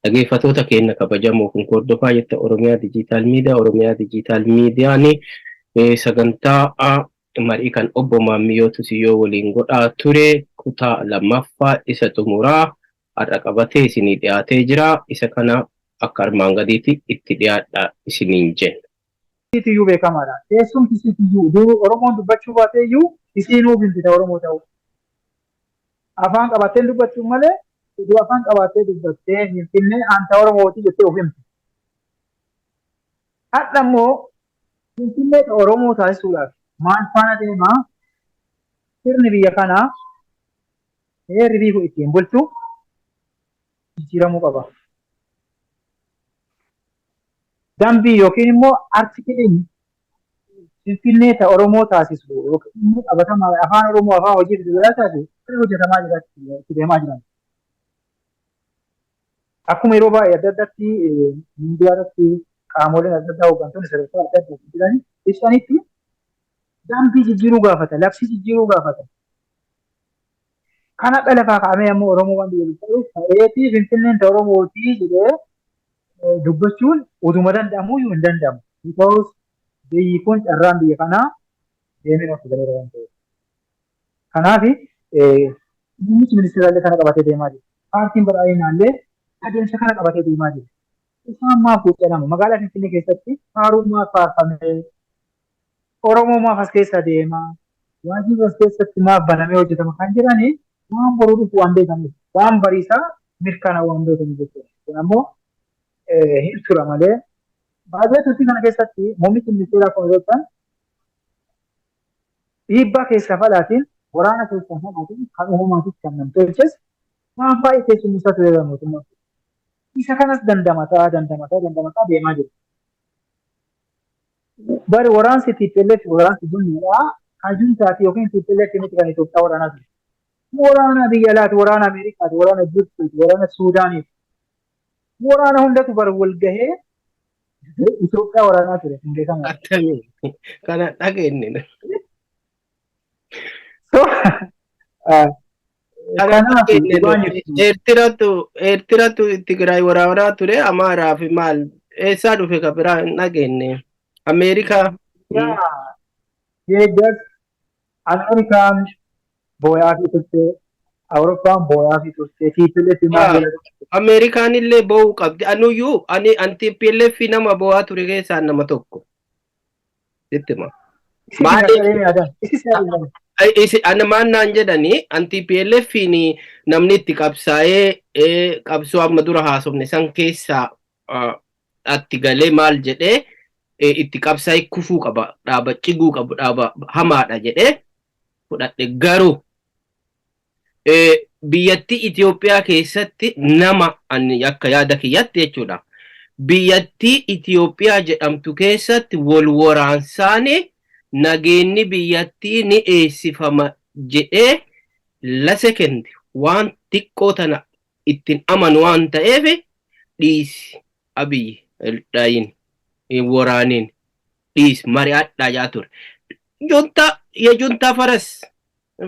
Dhaggeeffattoota keenya kabajamoo kun hordofaa jirtan Oromiyaa Dijiitaal Miidiyaa. Oromiyaa Dijiitaal Miidiyaan sagantaa marii kan obbo Maammiyyoo Tusiyyoo waliin godhaa ture kutaa lammaffaa isa xumuraa har'a qabatee isinii dhiyaatee jira. Isa kana akka armaan gadiitti itti dhiyaadhaa isiniin jenna. Isiiyyuu beekamaadha. Teessumti isiiyyuu Oromoon dubbachuu baatee iyyuu isiinuu bilbila Oromoo ta'u. Afaan qabattee dubbachuun malee iddoo afaan qabattee dubbattee Finfinnee aanta Oromooti jettee of himti. Hadha immoo Finfinnee Oromoo taasisuudhaaf maal faana deemaa sirni biyya kanaa heerri biifu ittiin bulchu jijjiiramuu qaba. Dambii yookiin immoo artikiliin Finfinnee Oromoo taasisu yookiin immoo qabatamaa afaan Oromoo afaan hojii federaalaa taasisu hojjetamaa jira itti deemaa jiran. Akkuma yeroo baay'ee adda addaatti miidiyaa irratti qaamoleen adda addaa hooggantoonni sadarkaa adda addaatti jiran ibsanitti dambii jijjiiruu gaafata, labsii jijjiiruu gaafata. Kana dhalafaa kaa'amee ammoo Oromoo waan biyya ta'uuf ta'eetii Finfinneen Oromootii jedhee dubbachuun utuma danda'amuu hin danda'amu. Because biyyi kun carraan biyya kanaa deemee of galeera waan ta'eef. Kanaaf muummichi ministeeraallee kana qabatee deemaa jira. Paartiin badhaadhinaallee adeemsa kana qabatee deemaa jira. Isaan maaf jedhama magaalaa Finfinnee keessatti faaruun maaf faarfamee Oromoo maaf as keessa deemaa waajjirri as keessatti maaf banamee hojjetama kan jedhanii waan boruu dhufu waan beekamuuf waan bariisaa mirkana waan beekamuuf jechuudha. Kun ammoo hin tura malee baay'ee turtii kana keessatti muummichi ministeeraa kun yookaan dhiibbaa keessaa falaatiin waraana keessaa falaatiin kan uumamaatiif kan namtolches waan baay'ee keessummeessaa ture mootummaa. Isa kanas dandamataa deemaa jiru. Bari waraansi TPLF waraansi bunniidhaa hajuun taate yookiin TPLF miti kan Itoophiyaa waraanaa ture. Waraana biyya alaati, waraana Ameerikaati, waraana Gibxiiti, waraana Suudaaniiti. Waraana hundatu bara wal gahee Itoophiyaa waraanaa ture. Kana dhageenye. Eertiratu Tigraay waraanaa ture Amaaraa fi maal eessaa dhufe ka biraa hin dhageenye. Ameerikaa. Deeggas Ameerikaan boo'aa fi turte, Awurooppaan boo'aa fi turte, TPLF maal Ameerikaan illee boo'uu qabdi. Anuyyuu ani TPLF nama boo'aa ture keessaa nama tokko. Sittima. Maan naan jedhanii TPLF namni itti qabsaa'ee qabsoo amma dura haasofne san keessaa atti galee maal jedhee itti qabsaa'ee kufuu qaba, dhaaba ciguu qabu, dhaaba hamaadha jedhee fudhadhe. Garuu biyyattii Itoophiyaa keessatti nama akka yaada kiyyaatti jechuudha. Biyyattii Itoophiyaa jedhamtu keessatti wal waraansaanii nageenyi biyyattii ni eessifama jedhee lase kenne waan xiqqoo tana ittiin amanu waan ta'eef dhiisi Abiyyi Eldayin waraaniin dhiisi mari'adhaa jaa ture. Juntaa faras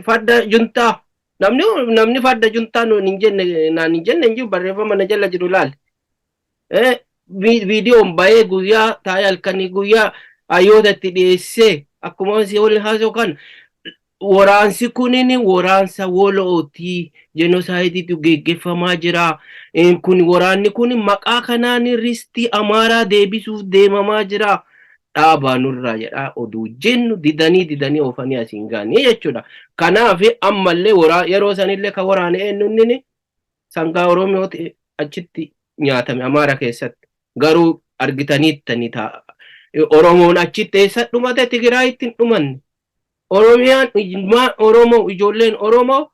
fadda juntaa namni fadda juntaa naan hin jenne barreeffama na jala jiru laal. Viidiyoon baay'ee guyyaa taa'ee halkanii guyyaa hayyoota itti dhiyeessee akkuma si waliin haasa'u kan waraansi kunin waraansa wolootii jenoosaayitiitu geggeeffamaa jira. Waraanni kun maqaa kanaan ristii Amaaraa deebisuuf deemamaa jira. Dhaabaa nurraa jedhaa oduu jennu didanii oofanii asiin gaanii jechuudha. Kanaaf ammallee yeroo sanillee kan waraane eenyunnini sangaa Oromooti achitti nyaatame Amaaraa keessatti. Garuu argitaniittani ta'a. Oromoon achitti eessa dhumate Tigraayitti hin dhumanne. Oromiyaan Oromoo ijoolleen Oromoo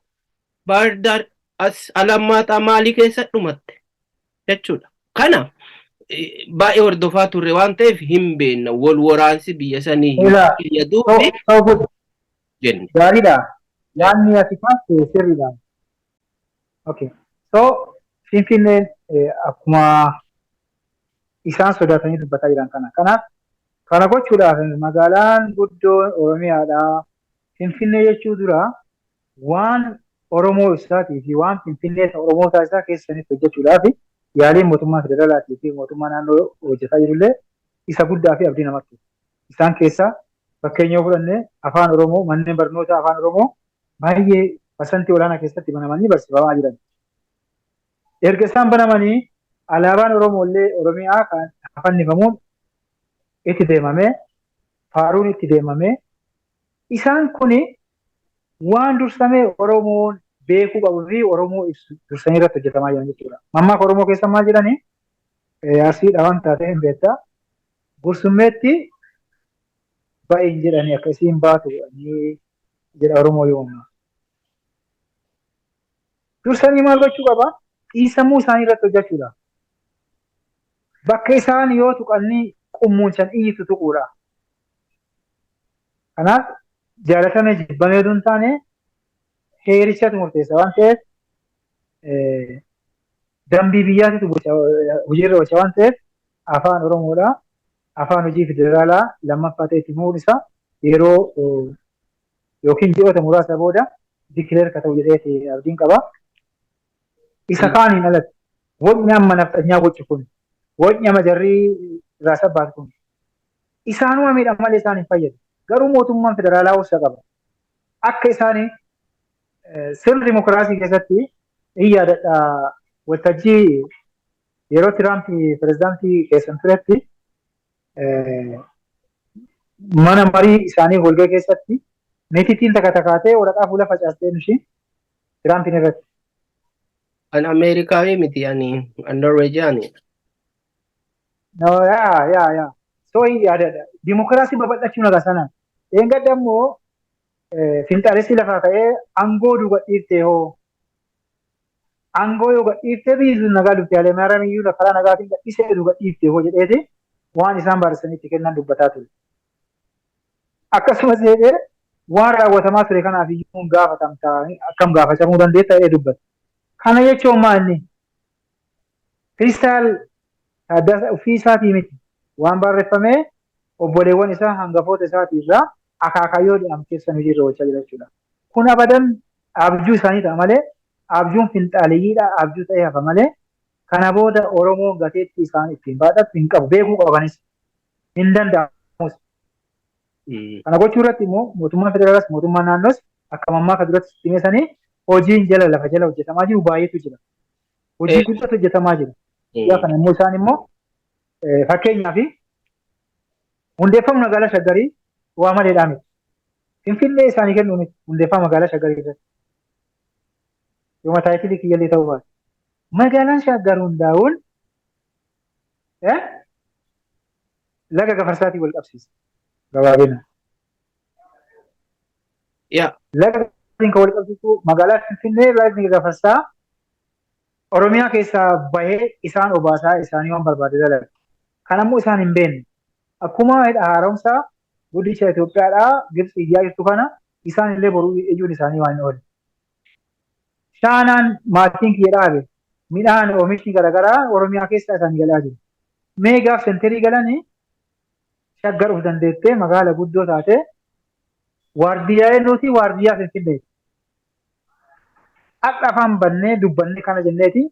Baardar as Alammaata maalii keessa dhumatte jechuudha. Kana baay'ee hordofaa turre waan ta'eef hin beekna wal waraansi biyya sanii fayyaduu jenne. Gaariidha. Yaadni ati kaafte sirriidha. Okay. So Finfinneen akkuma isaan sodaatanii dubbataa jiran kana. Kanaaf kana gochuudhaaf magaalaan guddoo Oromiyaadha. Finfinnee jechuu dura waan Oromoo isaatii fi waan Finfinnee Oromoo isaa keessanitti hojjechuudhaaf yaaliin mootummaa federaalaatii fi mootummaa naannoo hojjetaa jirullee isa guddaa fi abdii namatti. Isaan keessaa fakkeenya yoo fudhanne afaan Oromoo manneen barnoota afaan Oromoo baay'ee parsantii olaanaa keessatti banamanii barsiifamaa jiran. Erga isaan banamanii alaabaan Oromoo illee Oromiyaa kan fannifamuun itti deemamee faaruun itti deemamee isaan kuni waan dursamee Oromoon beekuu qabuu fi Oromoo ibsu dursanii irratti hojjetamaa jiran jechuudha. Mammaaka Oromoo keessa maal jedhanii arsiidha waan taatee hin beektaa. Gursummeetti baay'een jedhanii akka isiin baatu jedha Oromoo yooma. Dursanii maal gochuu qaba? Xiisammuu isaanii irratti hojjechuudha. Bakka isaan yoo tuqanii qummuunchan iyyitu tuquudha. Kanaaf jaalatamee jibbamee osoo hin taane heerichatu murteessa waan ta'eef dambii biyyaatitu hojiirra oolcha waan ta'eef afaan Oromoodha. Afaan hojii federaalaa lammaffaa ta'e itti himuun isaa yeroo yookiin ji'oota muraasa booda dikileer ka ta'u jedhee abdiin qaba. Isa kaaniin alatti wocni amma nafxanyaa gochu kun wocni amma jarrii irraa sabbaatu kun isaanuma miidhan malee isaan hin fayyadu. Garuu mootummaan federaalaa obsa qaba. Akka isaanii sirna dimokiraasii keessatti hin yaadadha waltajjii yeroo Tiraampii pirezidaantii keessan turetti mana marii isaanii walgahii keessatti meetittiin takka takkaatee waraqaa fuula facaastee ishii Tiraampiin irratti. An Ameerikaa miti ani an Norweejiyaani. No, yaa. So yaadadha. Dimokiraasii babal'achuu nagaa sanaan. Eengadda immoo finxaalessi lafaa ka'ee aangoo duuba dhiiftee hoo aangoo yoo gadhiiftee biisuun nagaa dubbii haala maaraam iyyuu karaa nagaatiin gadhiisee duuba dhiiftee hoo jedheeti waan isaan barreessanitti kennan dubbataa ture. Akkasumas jedhee waan raawwatamaa ture kanaaf iyyuu gaafatamtaa akkam gaafachamuu dandeetta jedhee dubbata. Kana jechuun maali? Kiristaal Taaddasaa ofii isaatii miti waan barreeffamee obboleewwan isaa hangafoota isaatii irraa akaakayyoo jedhamu keessan hojiirra oolchaa jira jechuudha. Kun abadan abjuu isaanii ta'a malee abjuun finxaaliyyiidha abjuu ta'ee hafa malee kana booda Oromoon gateetti isaan ittiin baadhatu hin qabu beekuu qabanis hin danda'amus. Kana gochuu irratti immoo mootummaan federaalas mootummaan naannoos akka mammaaka duratti himesanii hojiin jala lafa jala hojjetamaa jiru baay'eetu jira. Hojii guddaatu hojjetamaa jira. Yaa kana immoo isaan immoo fakkeenyaaf hundeeffama magaalaa Shaggarii waa maleedhaa miti. Finfinnee isaanii kennuu miti hundeeffama magaalaa Shaggarii irratti. Yoo mataayitilii kiyyallee ta'uu baate. Magaalaan Shaggar hundaa'uun laga gafarsaatii wal qabsiisa. Gabaabina. Laga gafarsaatiin kan wal qabsiisu magaalaa Finfinnee lagni gafarsaa Oromiyaa keessaa bahee isaan obaasaa isaanii waan barbaade dalaga. Kanammoo isaan hin beekne. Akkuma haaromsaa guddicha Itoophiyaadhaa Gibxi iyyaa jirtu kana isaan illee boruu ijjuun isaanii waan hin oolle. Shaanaan maatiin kiyya dhaabe midhaan oomishni garaagaraa Oromiyaa keessaa isaan galaa jiru. Meegaaf senterii galanii Shaggar of dandeettee magaala guddoo taate waardiyyaa nuti waardiyyaa Finfinnee. Akka afaan bannee dubbannee kana jenneeti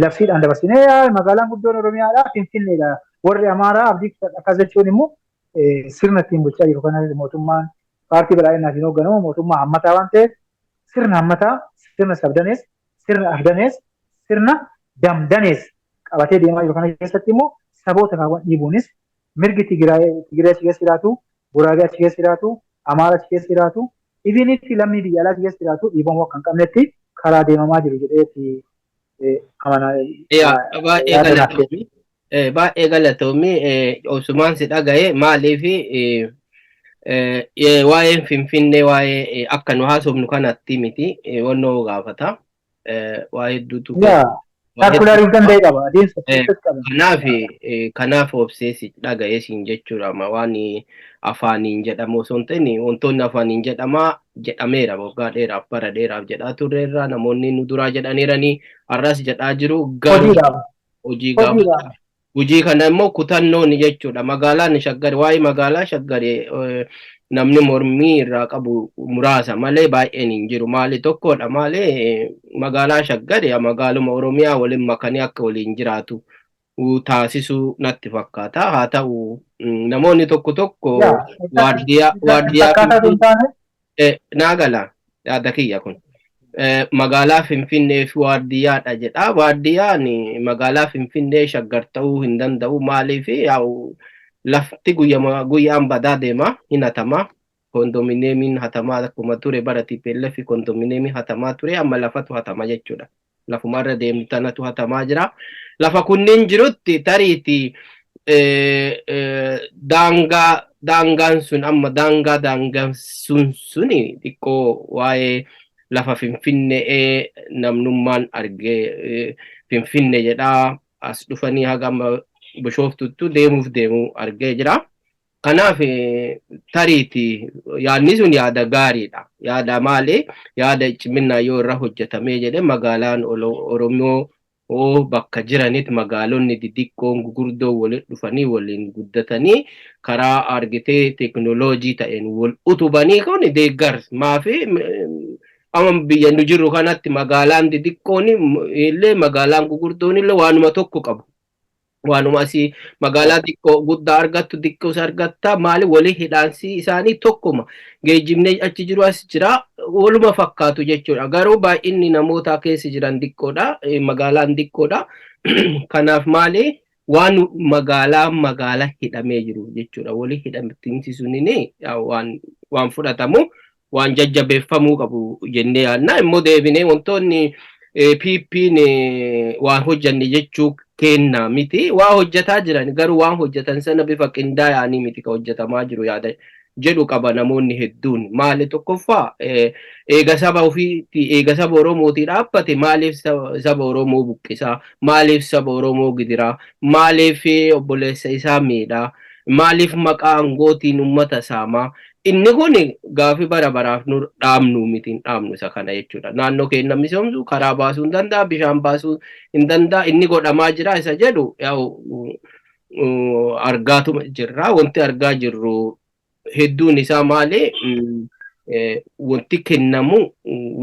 labsiidhaan dabarsinee magaalaan guddoon Oromiyaadhaa Finfinneedha. Warri Amaaraa abdii akkas jechuun immoo sirna ittiin bulchaa jiru kana mootummaan paartii badhaadhinaatiin hoogganamu mootummaa hammataa waan ta'eef sirna hammataa, sirna sabdanees, sirna afdanees, sirna damdanees qabatee deemaa jiru kana keessatti immoo saboota kaawwan dhiibuunis mirgi Tigiree achi keessa jiraatu, Guraagee achi keessa jiraatu, Amaara achi keessa jiraatu, ifiinitti lammii biyya alaa achi keessa jiraatu dhiibamuu akka hin qabnetti karaa deemamaa jiru jedheeti amanaa. Baay'ee galatoomii Osumaan si dhagaye maaliif waa'een Finfinnee waa'ee akka nu haasofnu kanatti miti wannoo gaafata. Waa hedduutu kanaaf obseesi dhagaye siin jechuudha waan afaaniin jedhamu osoo hin ta'in wantoonni afaaniin jedhameera waggaa dheeraaf bara dheeraaf jedhaa turreerra namoonni nu duraa jedhaniiranii har'as jedhaa jiru garuu hojii gaafata. hojii kana immoo kutannoon jechuudha. Magaalaan Shaggar waa'ee magaalaa Shaggar namni mormii irraa qabu muraasa malee baay'een hin jiru. Maali tokkodha malee magaalaa Shaggar magaaluma Oromiyaa waliin makanii akka waliin jiraatu taasisuu natti fakkaata. Haa ta'u namoonni tokko tokko waardiyyaa naagala yaada kiyya kun. Magaalaa Finfinnee fi waardiyyaadha jedha. Waardiyyaan magaalaa Finfinnee Shaggar ta'uu hin danda'u. Maaliif lafti guyyaan badaa deema hin hatama. Kondominiyeemiin hatamaa akkuma ture bara TPLF fi kondominiyeemiin hatamaa ture amma lafatu hatama jechuudha. Lafumarra deemtanatu hatamaa jira. Lafa kunniin jirutti tariiti daangaan sun amma daangaan suni xiqqoo waa'ee lafa Finfinnee namnummaan argee Finfinnee jedhaa as dhufanii hagam Bishooftutti deemuu argee jira. Kanaaf tariiti yaadni sun yaada gaariidha. Yaada maali? Yaada ciminaa yoo irra hojjetamee jedhe magaalaan Oromoo bakka jiranitti magaalonni xixiqqoon gurguddoo waliin dhufanii waliin guddatanii karaa argitee teekinooloojii ta'een wal utubanii kun deeggarsa maafi amma biyya nu jirru kanatti magaalaan xixiqqoon illee magaalaan gurguddoon illee waanuma tokko qabu. Waanuma asii magaalaa xiqqoo guddaa argattu xiqqoos argatta maali walii hidhaansi isaanii tokkuma. Geejjibni achi jiru as jira waluma fakkaatu jechuudha. Garuu baay'inni namoota keessa jiran xiqqoodha. Magaalaan xiqqoodha. Kanaaf maali waan magaalaa hidhamee jiru jechuudha. Walii hidhamtiinsi suniin waan fudhatamu waan jajjabeeffamuu qabu jennee yaadna. Immoo deebinee wantoonni PP'n waan hojjanne jechuu kenna miti. Waa hojjetaa jiran garuu waan hojjetan sana bifa qindaa'anii miti ka hojjetamaa jiru yaada jedhu qaba namoonni hedduun. Maali tokkoffaa eega saba ofiitti eega saba Oromootii dhaabbate maaliif saba Oromoo buqqisaa? Maaliif saba Oromoo gidiraa? Maaliif obboleessa isaa miidhaa? Maaliif maqaa aangootiin uummata saamaa? Inni kun gaaffii bara baraaf nu dhaabnu miti dhaabnu isa kana jechuudha. Naannoo keenya misoomsu karaa baasuu hin danda'a, bishaan baasuu hin danda'a. Inni godhamaa jira isa jedhu argaatuma jirra. Wanti argaa jirru hedduun isaa maali? Wanti kennamu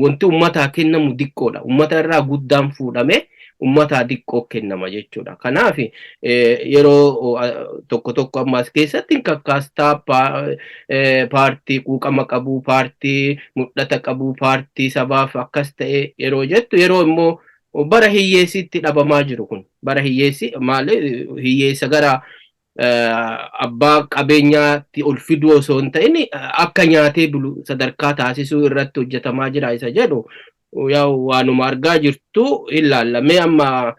wanti uummataa kennamu xiqqoodha. Uummata irraa guddaan fuudhame uummataa xiqqoo kennama jechuudha. Kanaaf yeroo tokko ammas keessatti kakkaastaa paartii quuqama qabu, paartii mul'ata qabu, paartii sabaaf akkas ta'e yeroo jettu yeroo immoo bara hiyyeessitti dhabamaa jiru kun. Bara hiyyeessi maali? Hiyyeessa gara abbaa qabeenyaatti ol fiduu osoo hin ta'in akka nyaatee bulu sadarkaa taasisuu irratti hojjetamaa jira isa jedhu. Waanuma argaa jirtu ilaallamee amma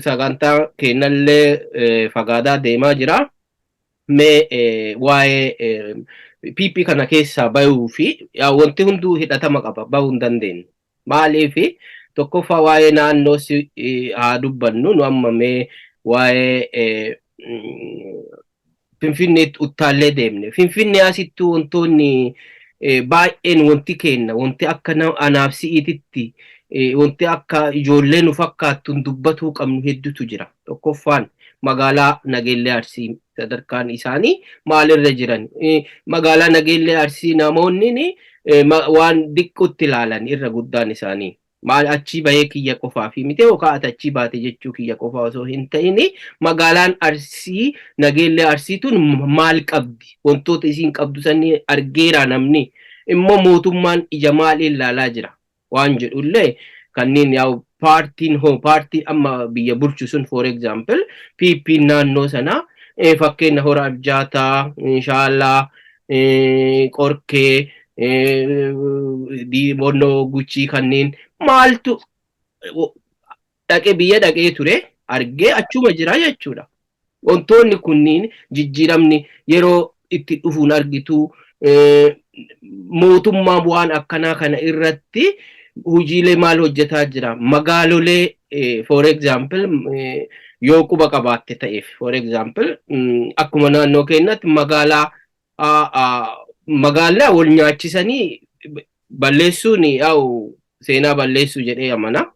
sagantaa keenyallee fagaataa deemaa jira. Mee waa'ee PP kana keessaa bahuu fi wanti hunduu hidhatama qaba bahuu hin dandeenye. Maaliif tokkoffaa waa'ee naannoo haa dubbannu nu amma mee waa'ee Finfinneetti uttaallee deemne. Finfinnee asittuu wantoonni baay'een wanti kenna wanti akka anaaf si'iititti wanti akka ijoollee nu fakkaattuun dubbatuu qabnu hedduutu jira. Tokkoffaan magaalaa Nageellee Arsii sadarkaan isaanii maalirra jiran? Magaalaa Nageellee Arsii namoonni waan xiqqootti ilaalan irra guddaan isaanii. Maal achi bahee kiyya qofaa fi miti yookaan achi baate jechuu kiyya qofaa osoo hin ta'in magaalaan Arsii Nageellee Arsiituun maal qabdi? Wantoota isiin qabdu sanii argeera namni. Immoo mootummaan ija maal ilaalaa jira? Waan jedhullee kanneen paartii amma biyya bulchu sun for example PP naannoo sana fakkeenya hora Arjaataa, Shaallaa, Qorkee, Diimonnoo, Guchii kanneen maaltu biyya dhaqee ture argee achuma jira jechuudha. Wantoonni kunniin jijjiiramni yeroo itti dhufuun argitu mootummaa waan akkanaa kana irratti hojiilee maal hojjetaa jira? Magaalolee for example yoo quba qabaatte ta'eef for example akkuma naannoo keenyatti magaalaa wal nyaachisanii balleessuun seenaa balleessuu jedhee amana.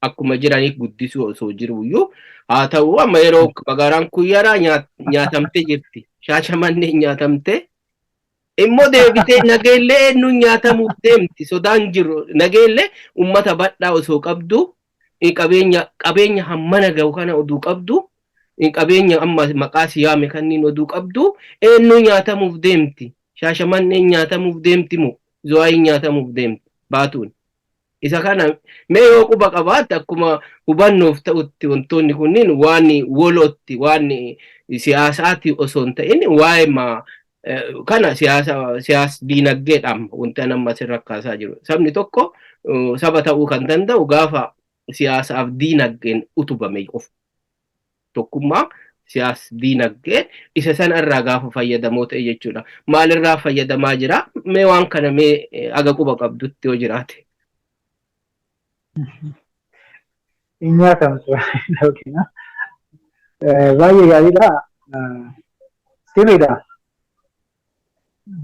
akkuma jiraniif guddisuu osoo jiruyyuu haa ta'u amma yeroo magaalaan Kuyyaraa nyaatamtee jirti. Shaashamannee nyaatamtee immoo deebitee Nageellee eenyuun nyaatamuuf deemti sodaan jiru. Nageellee uummata bal'aa osoo qabdu qabeenya hammana gahu kana oduu qabdu qabeenya amma maqaa siyaame kanneen oduu qabdu eenyuun nyaatamuuf deemti. Shaashamannee nyaatamuuf deemti moo Zuwaayii nyaatamuuf deemti baatuun. Isa kana mee yoo quba qabaatte akkuma hubannoof ta'utti wantoonni kunniin waan wolootti waan siyaasaati osoo hin ta'in waa'ee kana siyaas diinagdeedhaan wanta nama asirra kaasaa jiru. Sabni tokko saba ta'uu kan danda'u gaafa siyaasaaf diinagdeen utubame qofa. Tokkummaa siyaas diinagdeen isa sana irraa gaafa fayyadamoo ta'e jechuudha. Maalirraa fayyadamaa jira? Mee waan kana mee aga quba qabdutti yoo jiraate. Nyaatamtu baay'ee gaariidha. Sirriidha.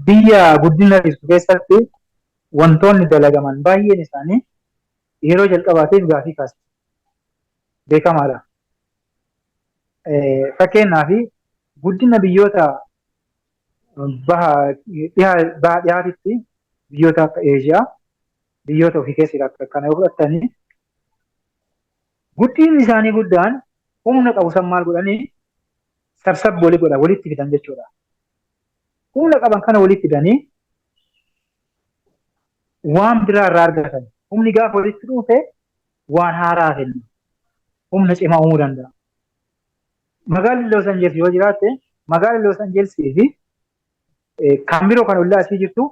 Biyya guddina ibsu keessatti wantoonni dalagaman baay'een isaanii yeroo jalqabaatiif gaafii kaasu beekamaadha. Fakkeenyaaf guddina biyyoota baha dhiyaatitti biyyoota akka Eeshiyaa biyyoota ofii keessaa kana yoo fudhattanii guddinni isaanii guddaan humna qabu san maal godhanii sarsab walitti fidan jechuudha. Humna qaban kana walitti fidanii waan biraa irraa argatan. Humni gaafa walitti dhufe waan haaraa kenna. Humna cimaa uumuu danda'a. Magaalli Los Angeles yoo jiraatte magaalli Los Angeles fi kan biroo kan ollaa asii jirtu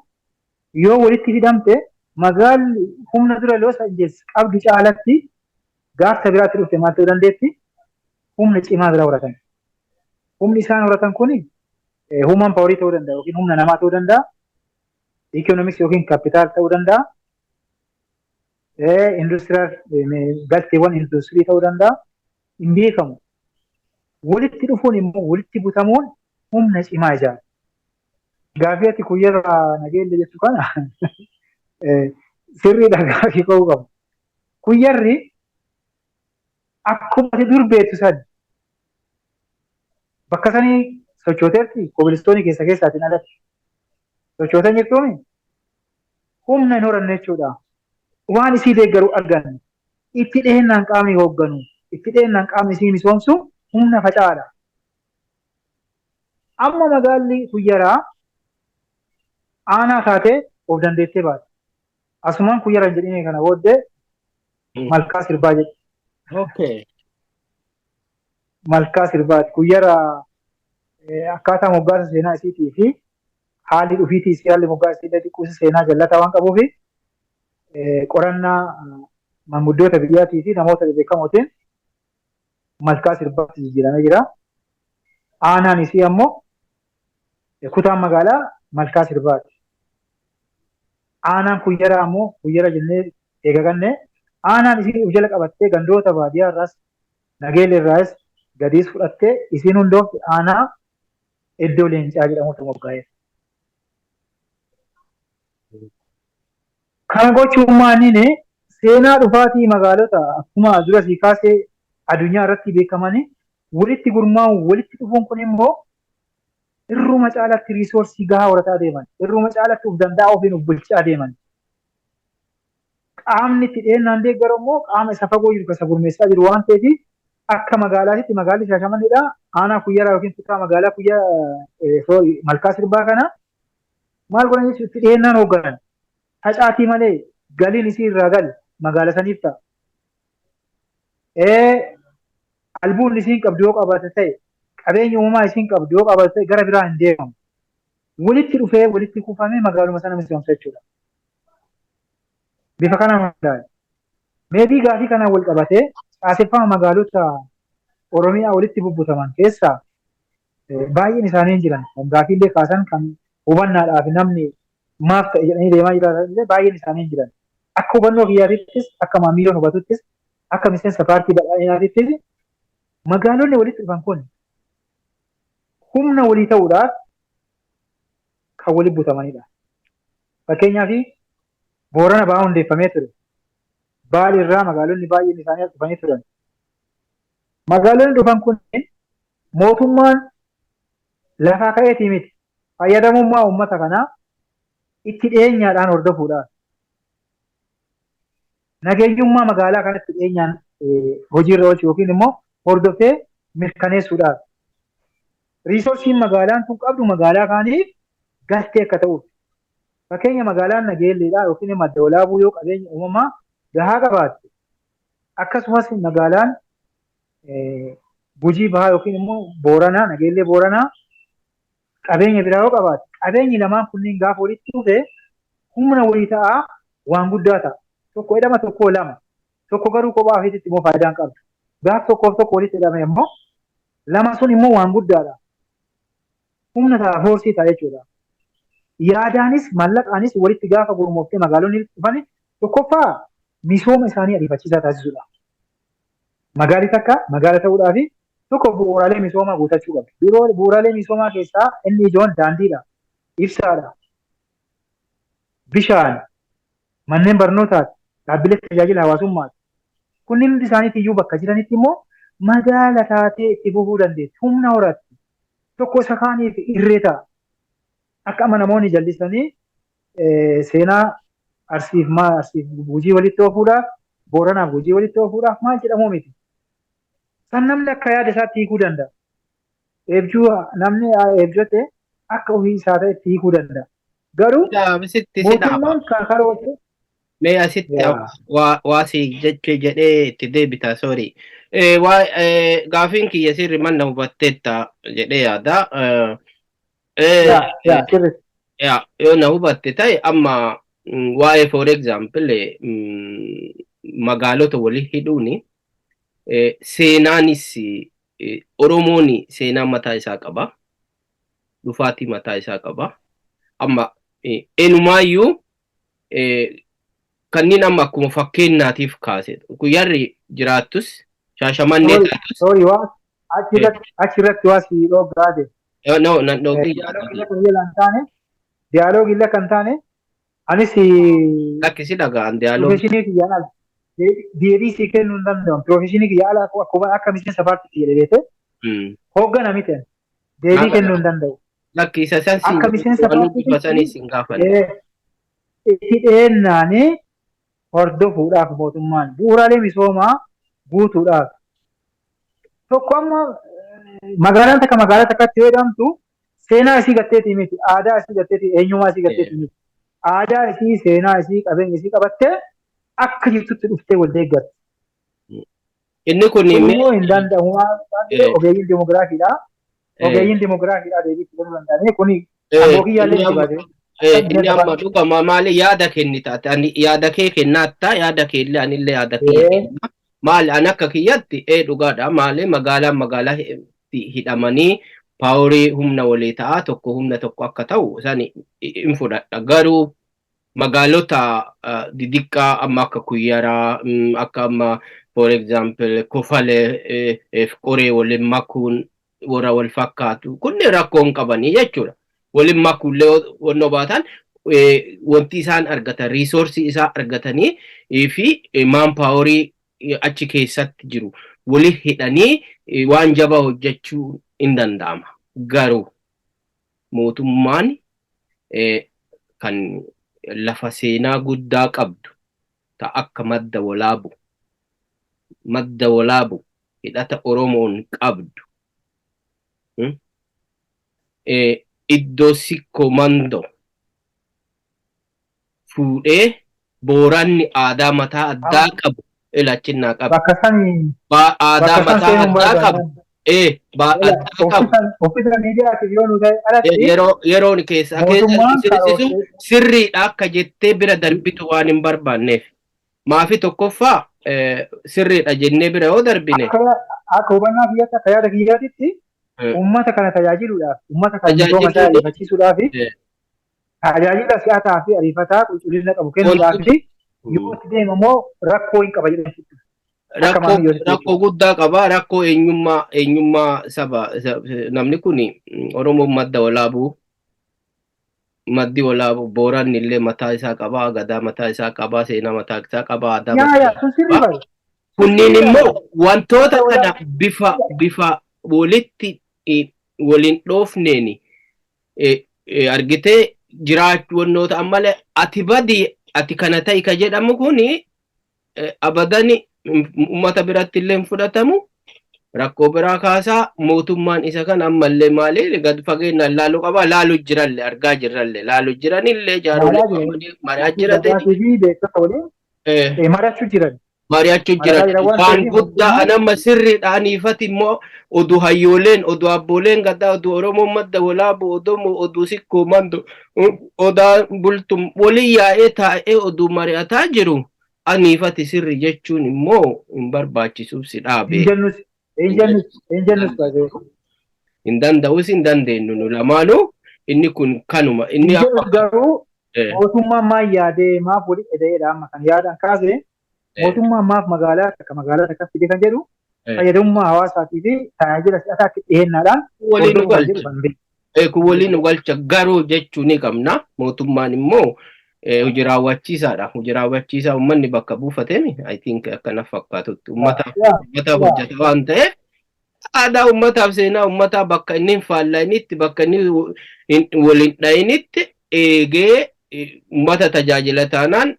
yoo walitti fidamte magaalli humna dura Los Angeles qabdu caalatti gaafa biraatti dhufte maal ta'uu dandeetti? Humna cimaa biraa horatan. Humni isaan horatan kuni human power ta'uu danda'a yookiin humna namaa ta'uu danda'a. Economics yookiin capital ta'uu danda'a. Industrial galteewwan industirii ta'uu danda'a. Hin beekamu. Walitti dhufuun immoo walitti butamuun humna cimaa ijaara. Gaafii ati Kuyyarraa Nageellee jettu kana sirriidha gaafii ka'uu qabu. Kuyyarri akkuma ati dur beektu sadi bakka sanii sochooteetti kobilistoonii keessaatiin alatti sochootan jirtuumi humna hin horanne jechuudha. Waan isii deeggaru arganne itti dhihennaan qaamni hoogganu itti dhihennaan qaamni isii misoomsu humna faca'aadha. Amma magaalli Kuyyaraa aanaa taatee of dandeettee baate. Asumaan Kuyyara hin jedhine kana booddee malkaa sirbaa jedhe. Okay. Malkaa sirbaati. Kuyyara akkaataa moggaasa seenaa isiitii fi haalli dhufiitii isii haalli moggaasa isii xiqqoosi seenaa jallataa waan qabuufi qorannaa manguddoota biyyaatii fi namoota beekamootiin malkaa sirbaatti jijjiiramee jira. Aanaan isii ammoo kutaan magaalaa malkaa sirbaati. Aanaan Kuyyaraa ammoo Kuyyara jennee eegaganne aanaan isii of jala qabattee gandoota baadiyyaa irraas Nageellee irraas gadiis fudhattee isiin hundoofti aanaa iddoo leencaa jedhamutu moggaa'eera. Kana gochuun maaliin seenaa dhufaatii magaalota akkuma dura sii kaasee addunyaa irratti beekamanii walitti gurmaa'uun walitti dhufuun kun immoo irruma caalatti riisoorsii gahaa horataa deeman irruma caalatti of danda'a ofiin of bulchaa deeman. Qaamni itti dhiyeennaan deeggaru immoo qaama isa fagoo jiru isa gurmeessaa jiru waan ta'eef akka magaalaatti magaalli Shaashamanneedha. Aanaa Kuyyaraa yookiin kutaa magaalaa Kuyyaraa malkaa sirbaa kana maal godhan jechuun itti dhiyeennaan hoogganan. Facaatii malee galiin isii irraa gal magaala saniif ta'a. Albuun isiin qabdu yoo qabaate ta'e qabeenya uumamaa isiin qabdu yoo qabaate ta'e gara biraa hin deemamu. Walitti dhufee walitti kuufamee magaaluma sana misoomsa jechuudha. Bifa kanaan hundaa'e. Meebii gaafii kanaan wal qabatee caaseffama magaalota Oromiyaa walitti bubbutaman keessaa baay'een isaanii hin jiran. Gaafiillee kaasan kan hubannaadhaaf namni maaf ta'e jedhanii deemaa jiran baay'een isaanii hin jiran. Akka hubannoo kiyyaatittis akka maamiloon hubatuttis akka miseensa paartii badhaadhinaatittis magaalonni walitti dhufan kun humna walii ta'uudhaaf kan walitti butamanidha. Fakkeenyaaf Boorana ba'aa hundeeffamee ture. Baalirraa magaalonni baay'een isaanii as dhufanii turan. Magaalonni dhufan kunneen mootummaan lafaa ka'eetii miti. Fayyadamummaa uummata kanaa itti dhiyeenyaadhaan hordofuudhaan nageenyummaa magaalaa kanatti dhiyeenyaan hojiirra oolchu yookiin immoo hordoftee mirkaneessuudhaan riisorsiin magaalaan kun qabdu magaalaa kaaniif galtee akka ta'uuf. Fakkeenya magaalaan Nageelleedhaa yookiin madda walaabuu yoo qabeenya uumamaa gahaa qabaatte akkasumas magaalaan Gujii Bahaa yookiin immoo Booranaa Nageellee Booranaa qabeenya biraa yoo qabaatte qabeenyi lamaan kunniin gaafa walitti dhufe humna walii ta'aa waan guddaa ta'a. Tokko jedhama tokko lama tokko garuu kophaa ofiitti immoo faayidaan qabdu. Gaaf tokkoof tokko walitti hidhame immoo lama sun immoo waan guddaadha. Humna ta'a foorsii ta'a jechuudha. Yaadaanis mallaqaanis walitti gaafa gurmooftee magaalonni dhufan tokkoffaa misooma isaanii ariifachiisaa taasisuudha. Magaalli takka magaala ta'uudhaaf tokko bu'uuraalee misoomaa guutachuu qabdi. Bu'uuraalee misoomaa keessaa inni ijoon daandiidha, ibsaadha, bishaan, manneen barnootaati, dhaabbilee tajaajila hawaasummaati. Kunniin hundi isaaniitti iyyuu bakka jiranitti immoo magaala taatee itti fufuu dandeetti. Humna horatti tokko isa kaaniif irree ta'a. Akka amma namoonni jallisanii seenaa Arsiif Gujii walitti oofuudhaaf, Booranaaf Gujii walitti oofuudhaaf maal jedhamu miti. San namni akka yaada isaatti hiikuu danda'a. Namni eebjote akka ofii isaa ta'etti hiikuu danda'a. Garuu mootummaan kan karoorte mee asitti waa si jechuu jedhee itti deebita sorry. Gaafiin kiyya sirri manna hubatteetta jedhee yaada. Yoo na hubatte ta'e amma waa'ee for example magaalota walii hidhuuni seenaanis Oromoon seenaa mataa isaa qaba. Dhufaatii mataa isaa qaba. Amma enumaayyuu kanneen amma akkuma fakkeenyaatiif kaase guyyaarri jiraattus Shaashamannee taatus. Sorry waan achirratti waa si dhoogaate. No. Diyaaloogii illee kan taane anis lakkisi dhagaan diyaaloogii. Profeshinii kiyyaan ala deebii si kennuu hin danda'amu. Profeshinii kiyyaa ala akkuma akka miseensa paartii jedhee hooggana miti deebii kennuu hin danda'u. Lakkisa san akka miseensa paartii sin gaafadha. Itti dhiyeennaanii hordofuudhaaf mootummaan bu'uuraalee misoomaa guutuudhaaf. Tokko amma magaalaan takka magaalaa takkatti jedhamtu seenaa isii gatteetii miti, aadaa isii gatteetii, eenyummaa isii gatteetii miti. Aadaa isii, seenaa isii, qabeenya isii qabattee akka jirtutti dhuftee wal deeggatti. Inni kun immoo hin danda'amu ogeeyyiin demogiraafiidha. Ogeeyyiin demogiraafiidha deebii itti kennuu danda'anii kuni ammoo baate. Inni amma dhugama maali yaada kennita ani yaada kee kennatta yaada kee illee anillee yaada kee kenna. Maali an akka kiyyatti dhugaadha maali magaalaa hidhamanii paaworii humna walii ta'a tokko humna tokko akka ta'u isaan hin fudhadha. Garuu magaalota didiqqaa amma akka Kuyyaraa akka amma for example Kofalee Qoree waliin makuun warra wal fakkaatu kunni rakkoo hin qabanii jechuudha. Waliin makuullee wannoo baatan wanti isaan argatan riisoorsii isaa argatanii fi maan paaworii achi keessatti jiru waliin hidhanii waan jabaa hojjechuu hin danda'ama. Garuu mootummaan kan lafa seenaa guddaa qabdu ta akka madda walaabu hidhata Oromoon qabdu iddoo Sikkomando fuudhee Booranni aadaa mataa addaa qabu ilachinnaa qabu. Bakka sanii aadaa mataa addaa qabu. Yeroon keessa sirriidha akka jettee bira darbitu waan hin barbaanneef. Maafi tokkoffaa sirriidha jennee bira yoo darbine. Akka hubannaa biyyatti akka yaada kiyyaatitti uummata kana tajaajiluudhaaf, uummata kana misooma isaa ariifachiisuudhaaf tajaajila siyaasaa fi ariifataa qulqullina qabu kennuudhaaf yoo itti deemu immoo rakkoo hin qaba jedhamudha. Rakkoo guddaa qaba. Rakkoo eenyummaa saba namni kun Oromoon madda walaabuu maddi walaabu Booranni illee mataa isaa qabaa, Gadaa mataa isaa qabaa, Seenaa mataa isaa qabaa, Aadaa mataa yaa isaa sun sirrii qabaa. bari. Kunniin immoo wantoota kana bifa walitti waliin dhoofneen argitee jiraachuunnoota ammalee ati badii ati kana ta'i ka jedhamu kuni abadani uummata biratti illee hin fudhatamu. Rakkoo biraa kaasaa mootummaan isa kan ammallee maali gad fageenyaan laaluu qaba. Laaluu jiralle argaa jirralle laaluu jiranillee jaarolee mari'aa jirate. Mari'achuu jiran. Mari'achuu jiran waan guddaa anama sirriidhaan ifati immoo oduu hayyooleen oduu abbooleen Gadaa oduu Oromoo madda walaabuu oduu sikkoo mando odaa bultum walii yaa'ee taa'ee oduu mari'ataa jiru aniifati sirri jechuun immoo hin barbaachisuuf si dhaabe. Hin danda'us hin dandeenyu nu lamaanuu inni kun kanuma inni garuu mootummaan maal yaadee maaf walitti hidheedha amma kan yaadan kaase mootummaan maaf magaalaa takka fide kan jedhu fayyadamummaa hawaasaatii fi tajaajila si'ataa akka dhiyeessuudhaan waliin galcha garuu jechuu ni qabna. Mootummaan immoo hojii raawwachiisaadha. Hojii raawwachiisaa uummanni bakka buufatemi I think akkana fakkaatutti uummataaf hojjeta waan ta'eef aadaa uummataaf seenaa uummataa bakka inni hin faallanitti bakka inni waliin dhayinitti eegee uummata tajaajila taanaan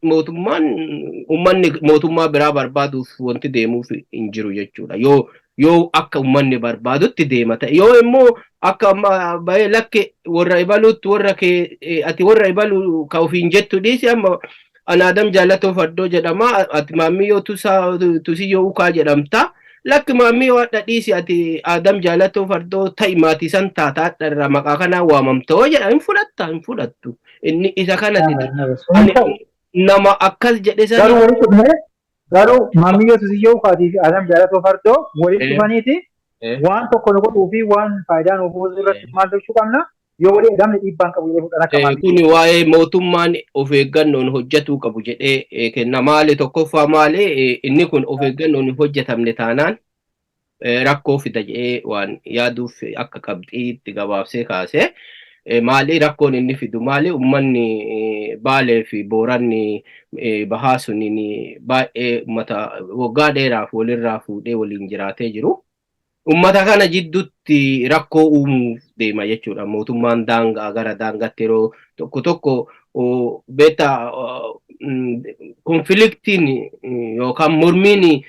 uummanni mootummaa biraa barbaaduuf wanti deemuuf hin jiru jechuudha. Yoo akka uummanni barbaadutti deema ta'e yoo immoo akka baay'ee lakke warra ibaluutti warra kee ati warra ibaluu ka ofiin jettu dhiisi amma anaadam jaalatoo faddoo jedhama ati maammiyyoo tusiyyoo ukaa jedhamta. Lakki maammiyyoo hadha dhiisi ati Adam jaalatoo fardoo ta'i maatii san taataa dharra maqaa kanaa waamamtoo jedha hin fudhattu. Inni isa kanati nama akkas jedhe sana. Garuu maammiyyoo tusiyyoo ukaatii fi Adam jaalatoo fardoo walitti dhufaniiti waan tokko nu godhuu fi waan faayidaa nuuf buusu irratti maal gochuu qabna yoo walii edamne dhiibbaan qabu jedhee fudhatan akka maammiyyoo. Kuni waa'ee mootummaan of eeggannoon hojjetuu qabu jedhee kenna maali tokkoffaa maali inni kun of eeggannoon hin hojjetamne taanaan rakkoo fida jedhee waan yaaduuf akka qabxiitti gabaabsee kaase. Maali rakkoon inni fidu maali uummanni Baalee fi Booranni bahaa suniin baay'ee uummata waggaa dheeraaf walirraa fuudhee waliin jiraatee jiru. Uummata kana jidduutti rakkoo uumuu deema jechuudha. Mootummaan daangaa gara daangaatti yeroo tokko beeta konfliktiin yookaan mormiin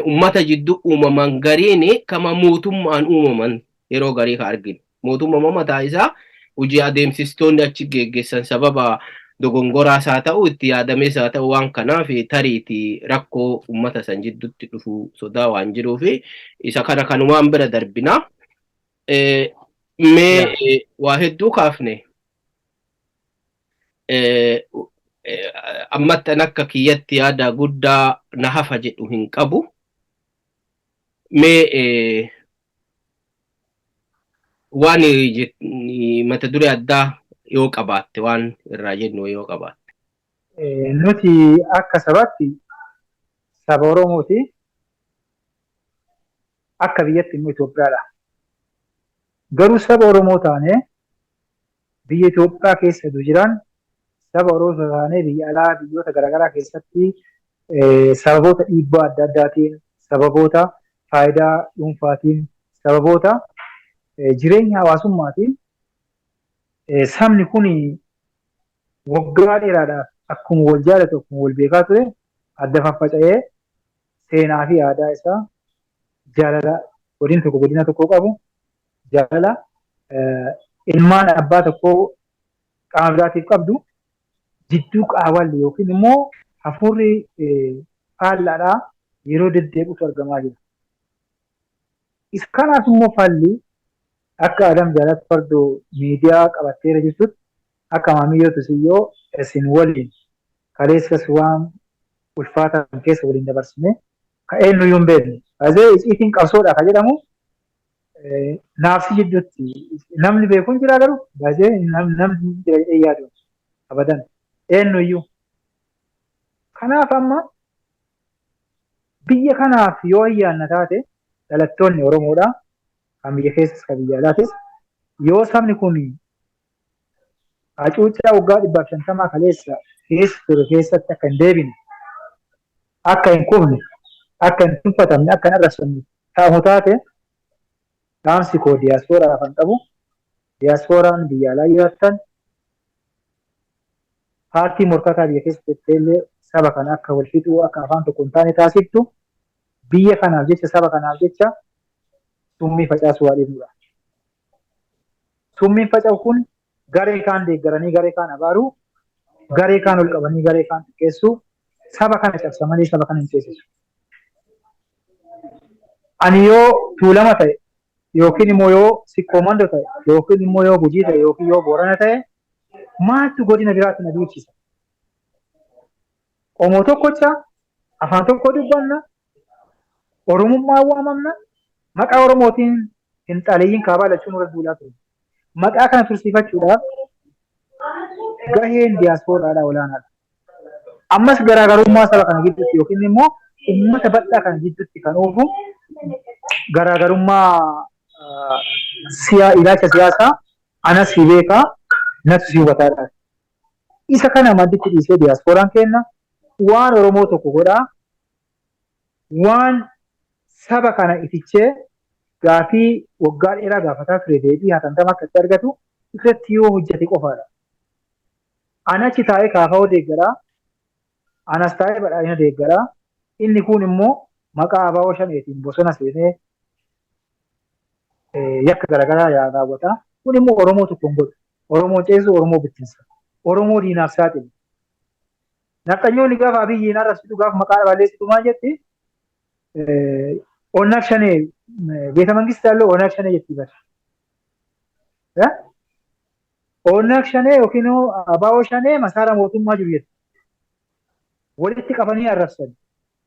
uummata jidduu uumaman gariin kama mootummaan uumaman yeroo garii ka arginu. Mootummaan mataa isaa hojii adeemsistoonni achi geggeessan sababa dogongoraas haa ta'u itti yaadamees haa ta'u waan kanaaf tariiti rakkoo uummata san jidduutti dhufuu sodaa waan jiruuf isa kana kanumaan bira darbina. Mee waa hedduu kaafne ammattan akka kiyyatti yaada guddaa na hafa jedhu hin qabu. Mee waan mata duree addaa yoo qabaatte waan irraa jennu yoo qabaatte. Nuti akka sabaatti saba Oromooti akka biyyatti immoo Itoophiyaadha. Garuu saba Oromoo taanee biyya Itoophiyaa keessa jiran saba Oromoo taanee biyya alaa biyyoota garaagaraa keessatti sababoota dhiibbaa adda addaatiin sababoota faayidaa dhuunfaatiin sababoota jireenya hawaasummaatiin sabni kun waggaa dheeraadhaaf akkuma wal jaalatu akkuma wal beekaa ture adda faffaca'ee seenaa fi aadaa isaa jaalala godina tokko qabu jaalala ilmaan abbaa tokkoo qaama biraatiif qabdu jidduu qaawalli yookiin immoo hafuurri faallaadhaa yeroo deddeebi'utu argamaa jira. Isa kanaaf immoo faalli akka Adam jaalatu fardoo miidiyaa qabatteera jirtutti akka maamiyyoo tusiyyoo isin waliin kaleessas waan ulfaataa keessa waliin dabarsine ka eenyuyyuu hin beekne. Baay'ee iciitiin qabsoodha ka jedhamu naafsi jidduutti namni beekuun jira garuu baay'ee namni jira jedhee yaadu abadan eenyuyyuu. Kanaaf amma biyya kanaaf yoo ayyaanna taate dhalattoonni Oromoodha. Kan biyya keessas kan biyya alaatis yoo sabni kun hacuuccaa waggaa 150 kaleessa keessa ture keessatti akka hin deebine, akka hin kufne, akka hin tuffatamne, akka hin arrabsamne ta'amu taate dhaamsi koo diyaaspooraa kan qabu, diyaasporaan biyya alaa jiraattan paartii morkataa biyya keessatti illee saba kana akka wal fixuu, akka afaan tokko hin taane taasiftu, biyya kanaaf jecha, saba kanaaf jecha summii facaasuu waa dhiibnudha. Summiin faca'u kun garee kaan deeggaranii garee kaan abaaruu, garee kaan ol qabanii garee kaan xiqqeessuu, saba kana cabsa malee saba kana hin ceesisu. Ani yoo Tuulama ta'e yookiin immoo yoo Sikkoommandoo ta'e yookiin immoo yoo Gujii ta'e yookiin yoo Boorana ta'e maaltu godina biraatti na duuchisa? Qomoo tokkocha afaan tokko dubbanna, Oromummaa waamamna, maqaa Oromootiin hin xalayyiin kaabaa lachuun irra duulaa ture. Maqaa kana tursiifachuudhaaf gaheen diyaaspooraadhaa olaanaadha. Ammas garaagarummaa saba kana gidduutti yookiin immoo uummata bal'aa kana gidduutti kan oofu garaagarummaa ilaalcha siyaasaa anas si beekaa natu si hubataadha. Isa kana madditti dhiisee diyaasporaan kenna waan Oromoo tokko godhaa, waan saba kana itichee gaafii waggaa dheeraa gaafataa ture deebii hatantama akka itti argatu irratti yoo hojjete qofaadha. Ani achi taa'ee kaafa'oo deeggaraa, anas taa'ee badhaadhina deeggaraa, inni kun immoo maqaa abaaboo shaneetiin bosona seenee yakka garaagaraa raawwata. Kun immoo Oromoo tokko hin godhu. Oromoo ceessu, Oromoo bittinsa. Oromoo diinaaf saaxilu. Naqanyoonni gaafa Abiyyiin arrabsitu gaafa maqaa balleessitu maal jetti? Onnaaf shanee beeta mangistii halluu onnaaf shanee jetti bari. Onnaaf shanee yookiin abaaboo shanee masaara mootummaa jiru jetti. Walitti qabanii arrabsan.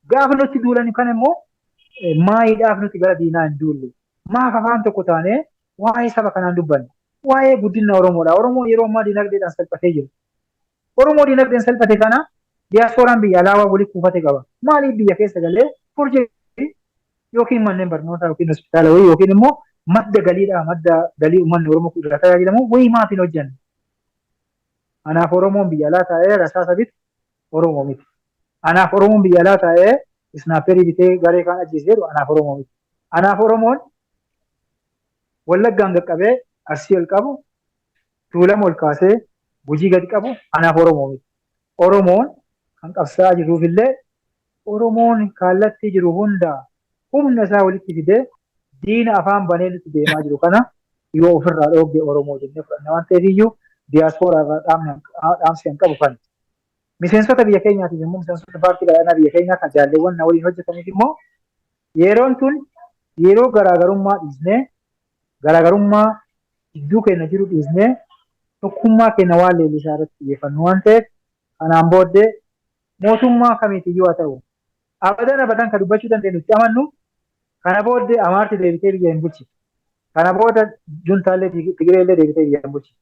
Gaafa nuti duulan kan immoo maayiidhaaf nuti gara diinaa hin duulle. Maaf afaan tokko taanee waa'ee saba kanaan dubbanne. Waa'ee guddina Oromoodha. Oromoo yeroo ammaa dinagdeedhaan salphatee jiru. Oromoo dinagdeen salphate kana diyaasporaan biyya alaabaa walitti kuufate qaba. Maaliif biyya keessa galee piroojeektii yookiin manneen barnootaa yookiin hospitaala wayii yookiin immoo madda galiidhaa madda galii uummanni Oromoo irraa tajaajilamu wayii maaf hin hojjanne. Anaaf Oromoon biyya alaa taa'ee rasaasa bitu Oromoo miti. Anaaf Oromoon biyya alaa taa'ee isnaaperii bitee garee kaan ajjeesee jedhu anaaf Oromoo miti. Anaaf Oromoon Wallaggaan qaqqabee Arsii ol qabu, Tuulama ol kaasee Gujii gadi qabu anaaf Oromoo miti. Oromoon kan qabsaa'aa jiruufillee Oromoon kallattii jiru hunda humna isaa walitti fidee diina afaan banee nutti deemaa jiru kana yoo ofirraa dhoogge Oromoo jennee fudhanna waan ta'eef iyyuu diyaaspooraa irraa dhaamsi hin qabu kan. Miseensota biyya keenyaatiif immoo miseensota paartii badhaadhinaa biyya keenyaa kan jaalleewwan na waliin hojjetaniif immoo yeroon tun yeroo garaagarummaa dhiisnee garaagarummaa gidduu keenya jiru dhiisnee tokkummaa keenya waan leellisaa irratti xiyyeeffannu waan ta'eef kanaan booddee mootummaa kamiitiyyuu haa ta'u abadan kan dubbachuu dandeenyu itti amannu kana booddee Amaarti deebitee biyya hin bulchitu. Kana booda juntaallee Tigireellee deebitee biyya hin bulchitu.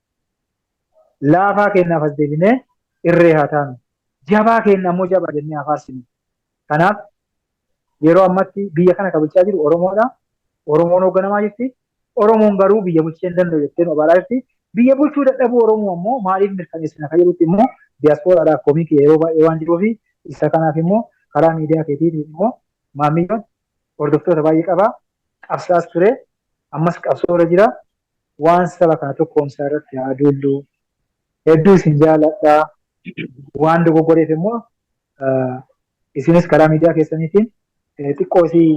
Laafaa keenyaaf as deebinee irree haa taanu. Jabaa keenya ammoo jabaa jennee haa faarsinu. Kanaaf yeroo ammatti biyya kana kabajaa jiru Oromoodha. Oromoon hoogganamaa jirti. Oromoon garuu biyya bulchee hin danda'u jettee nu abaaraa jirti. Biyya bulchuu dadhabuu Oromoo ammoo maaliif mirkaneessina kan jedhutti immoo diyaaspooraadhaaf koomii yeroo baay'ee waan jiruufi isa kanaaf immoo karaa miidiyaa keetiitiin immoo maamiltoon hordoftoota baay'ee qabaa. Qabsaas ture. Ammas qabsoorra jira. Waan saba kana tokkoomsaa irratti haa duullu. Hedduu isin jaalladhaa. Waan dogoggoreef immoo isinis karaa miidiyaa keessaniitiin xiqqoo isii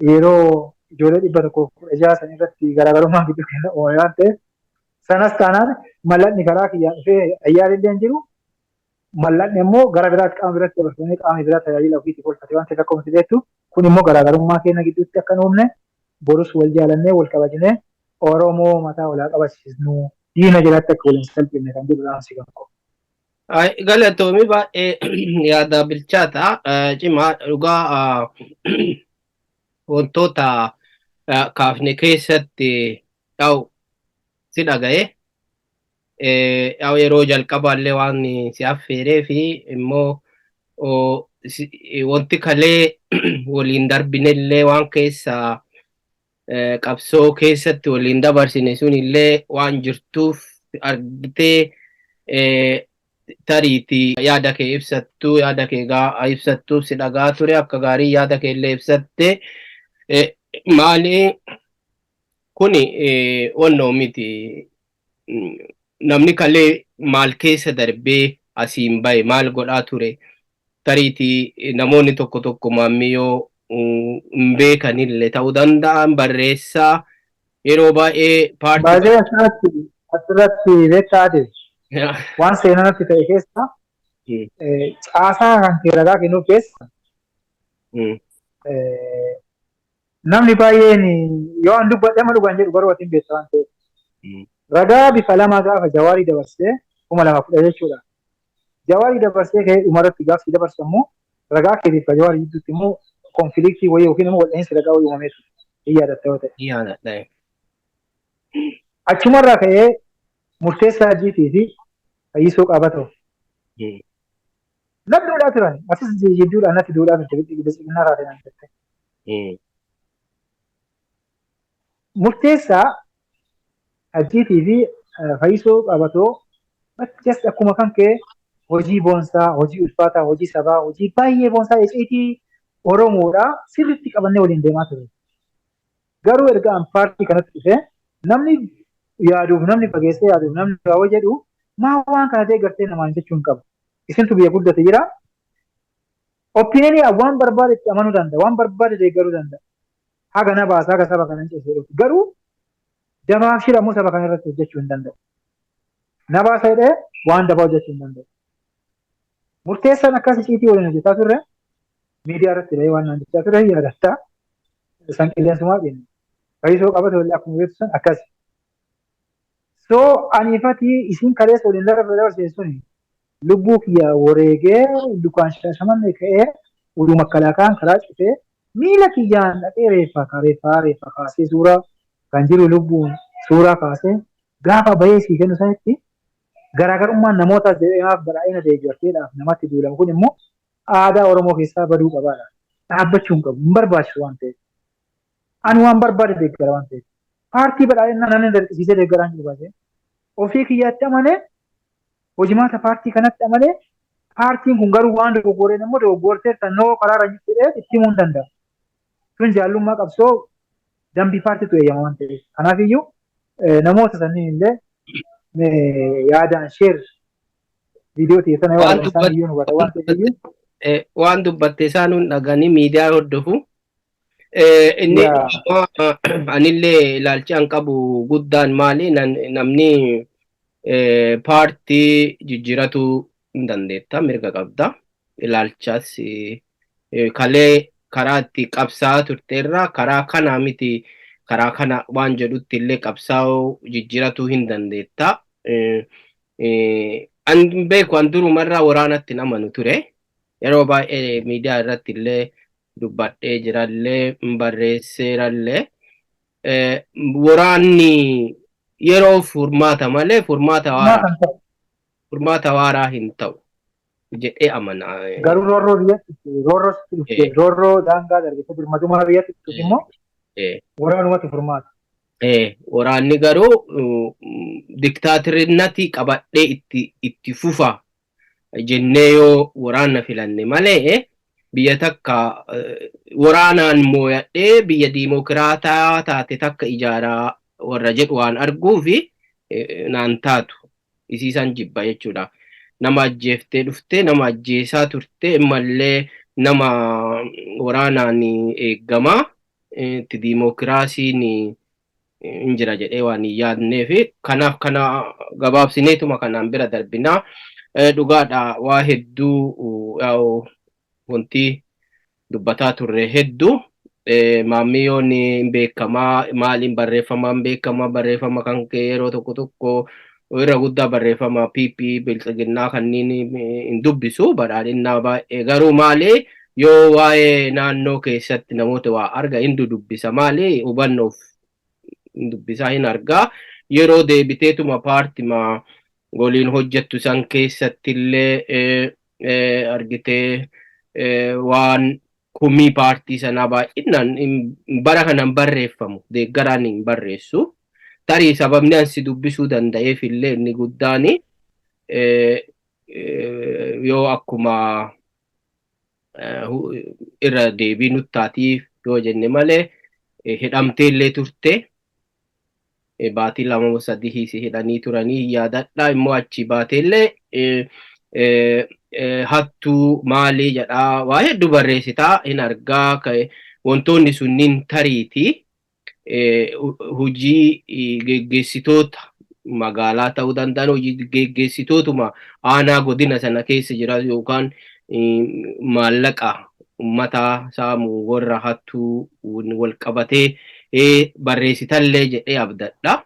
yeroo ijoollee 116 san irratti garaagarummaan gidduu keenya uumame waan ta'eef sanas taanaan mallatni karaa kiyyaan dhufee ayyaalillee hin jiru. Mallatni immoo gara biraatti qaama biratti dabarfamee qaama biraa tajaajila ofiitiif oolfate waan ta'eef akka nuti beektu kun immoo garaagarummaa keenya gidduutti akka hin uumne borus wal jaalannee wal kabajnee Oromoo mataa walaa qabachiisnu diina jalatti akka waliin salphifne kan jedhu dhaamsi qabu. Galatoomii baay'ee yaada bilchaata cimaa dhugaa wantoota kaafne keessatti dhawu si dhaga'e yeroo jalqabaallee waan si affeeree fi immoo wanti kalee waliin darbinellee waan keessa qabsoo keessatti waliin dabarsine sunillee waan jirtuuf argitee tariitii yaada kee ibsattu yaada kee ibsattuuf si dhagaa ture akka gaarii yaada kee illee ibsatte maali kuni onnoo miti namni kalee maal keessa darbee asiin bahe maal godhaa ture tariitii namoonni tokko tokko maammiyyoo hin beekanillee ta'uu danda'an barreessaa yeroo baay'ee paartii Baay'ee asirratti beektaate waan seenanatti ta'e keessa caasaa kan kee ragaa kennuuf keessa namni baay'een yoo an dubbadhe ma dhugaan jedhu garuu atiin beekta waan ta'eef. Ragaa bifa lama gaafa Jawaarii dabarsee 2010 jechuudha. Jawaarii dabarsee ka'ee dhumarratti gaafa dabarsu immoo ragaa keetiif kan Jawaarii gidduutti immoo konfiliiktii wayii yookiin immoo waldha'iinsi ragaa wayii uumamee ture. Yaadatta yoo ta'e. yaadadha. Achumarraa ka'ee murteessaa jiitii fi fayyisoo qabatu. Namni duudhaa turan asis jidduudhaan natti duudhaa turte biqilaa raatee nan jette. Murteessaa ajiitii fi fayyisoo qabatoo bakkees akkuma kan ka'e hojii boonsaa, hojii ulfaataa, hojii sabaa, hojii baay'ee boonsaa iciitii Oromoodhaa sirriitti qabannee waliin deemaa ture. Garuu erga an paartii kanatti dhufe namni yaaduuf namni fageessee yaaduuf namni raawwa jedhu maa waan kana ta'e gartee namaan jechuu hin qabu. Isintu biyya guddate jira. Opiniyinii waan barbaade itti amanuu danda'a, waan barbaade deeggaruu danda'a. Haga na baasaa haga saba kana ceesee dhufu. Garuu damaaf shiramu saba kana irratti hojjechuu hin danda'u. Na baasa jedhee waan dabaa hojjechuu hin danda'u. Murteessaan akkas iciitii waliin hojjetaa turre miidiyaa irratti bahee waan naan jechaa ture yaadatta. Isaan qilleensumaa kennu. Fayyisoo qabate walii akkuma beektu sun akkas. So aniifati isin kaleessa waliin lafa dabarsee suni lubbuu kiyya wareegee dukaan shaashamanne ka'ee uluu makkalaakaan karaa cufee miila kiyyaan dhaqee reeffa kaasee suuraa kan jiru lubbuun suuraa kaasee gaafa bahee sii kennu sanitti garaagarummaan namootaas deebi'aaf badhaa'ina deeggarteedhaaf namatti duulamu kun immoo aadaa Oromoo keessaa baduu qabaadha. Dhaabbachuu hin qabu. Hin barbaachisu waan ta'eef. Ani waan barbaade deeggara waan ta'eef. Paartii badhaadhinaa namni darqisiisee deeggaraan jiru baasee ofii kiyyaatti amanee hojimaata paartii kanatti amanee paartiin kun garuu waan dogoggoreen immoo dogoggortee tannoo karaarra jedhee itti himuu hin danda'a. Kun jaallummaa qabsoo dambii paartiitu eeyyama waan ta'eef. Kanaafiyyuu namoota sanniin illee yaadaan sheer viidiyoo teessana yoo argan isaan iyyuu nu bata waan ta'eef. Waan dubbatte isaanuun dhaganii miidiyaa hordofu. Inni anillee ilaalcha an qabu guddaan maali namni paartii jijjiirachuu hin dandeetta mirga qabda ilaalchas kalee karaa itti qabsaa turteerra karaa kana miti karaa kana waan jedhutti illee qabsaa'uu jijjiirachuu hin dandeetta. An beeku an durumarraa waraanatti amanu ture yeroo baay'ee miidiyaa irratti illee dubbadhee jirallee barreesseerallee waraanni yeroo furmaata malee furmaata waaraa hin ta'u jedhee amana. Garuu roorroo biyyatti roorroo daangaa darbee birmadummaa biyyatti dhufu immoo waraanumatti furmaata. Waraanni garuu diktaatirnati qabadhee itti fufa jennee yoo waraana filanne malee biyya takka waraanaan mooyadhee biyya diimokiraataa taate takka ijaaraa warra jedhu waan arguufi naan taatu isiisan jibba jechuudha. Nama ajjeeftee dhuftee nama ajjeesaa turte mallee nama waraanaan eeggamaa itti diimokiraasiin hin jira jedhee waan hin yaadneefi kanaaf kana gabaabsineetuma kanaan bira darbinaa dhugaadha waa hedduu wanti dubbataa turre hedduu maammiyoon beekamaa maaliin barreeffamaan beekamaa barreeffama kan kee yeroo tokko tokko irra guddaa barreeffama PP bilxiginnaa kanneen hin dubbisu badhaadhinnaa baay'ee garuu maali yoo waa'ee naannoo keessatti namoota waa arga hin dubbisa maali hubannoof dubbisaa hin argaa yeroo deebiteetuma paartima goliin hojjettu san keessatti illee argitee waan kumii paartii sanaa baay'inaan bara kanan barreeffamu deeggaraan hin barreessu tarii sababni ansi dubbisuu danda'eef illee inni guddaani yoo akkuma irra deebii nuttaatiif yoo jenne malee hidhamtee illee turte. Baatii 2-3 si hidhanii turanii yaadadha. Immoo achi baatee illee hattuu maalii jedhaa waa hedduu barreessitaa hin argaa wantoonni sunniin tariiti. Hojii geggeessitoota magaalaa ta'uu danda'an hojii geggeessitootuma aanaa godina sana keessa jira yookaan maallaqa uummataa saamuu warra hattuu wal qabatee barreessitallee jedhee abdadha.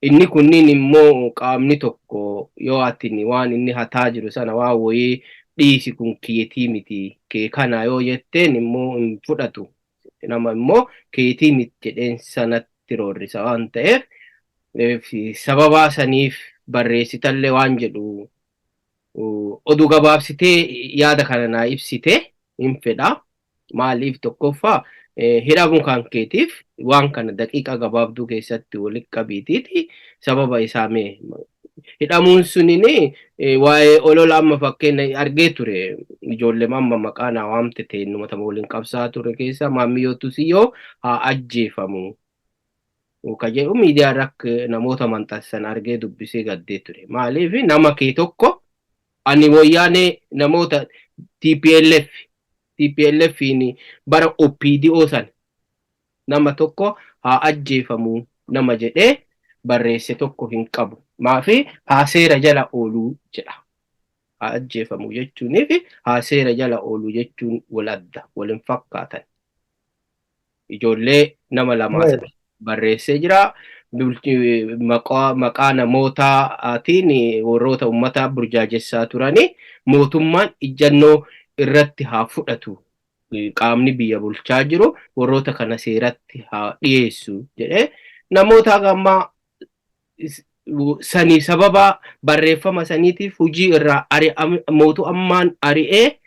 Inni kunniin immoo qaamni tokko yoo ati waan inni hataa jiru sana waa wayii dhiisi kun keetii miti kee kana yoo jetteen immoo hin fudhatu. Nama immoo keetii miti jedheen sanatti roorrisa waan ta'eef sababa saniif barreessitallee waan jedhu oduu gabaabsitee yaada kana naa ibsite hin fedha. Maaliif tokkoffaa hidhamuu kan keetiif waan kana daqiiqa gabaabduu keessatti walitti qabiitiiti sababa isaa mee hidhamuun sunini waa'ee olola amma fakkeenya argee ture ijoollee amma maqaa naa waamte teennumata waliin qabsaa ture keessa maammiyootu siyyoo haa ajjeefamu ka jedhu miidiyaa irratti namoota maxxansan argee dubbisee gaddee ture. Maaliif nama kee tokko ani wayyaanee namoota TPLF bara OPDO san nama tokko haa ajjeefamu nama jedhee barreesse tokko hin qabu. Maafi haa seera jala ooluu jedha. Haa ajjeefamu jechuuniif haa seera jala ooluu jechuun wal adda waliin fakkaatan. Ijoollee nama lamaa barreessee jira. Maqaa namootaatiin warroota uummataa burjaajessaa turanii mootummaan ijjannoo irratti haa fudhatu. Qaamni biyya bulchaa jiru warroota kana seeratti haa dhiyeessu jedhee namoota gammaa sanii sababa barreeffama saniitiif hojii irraa mootummaan ari'ee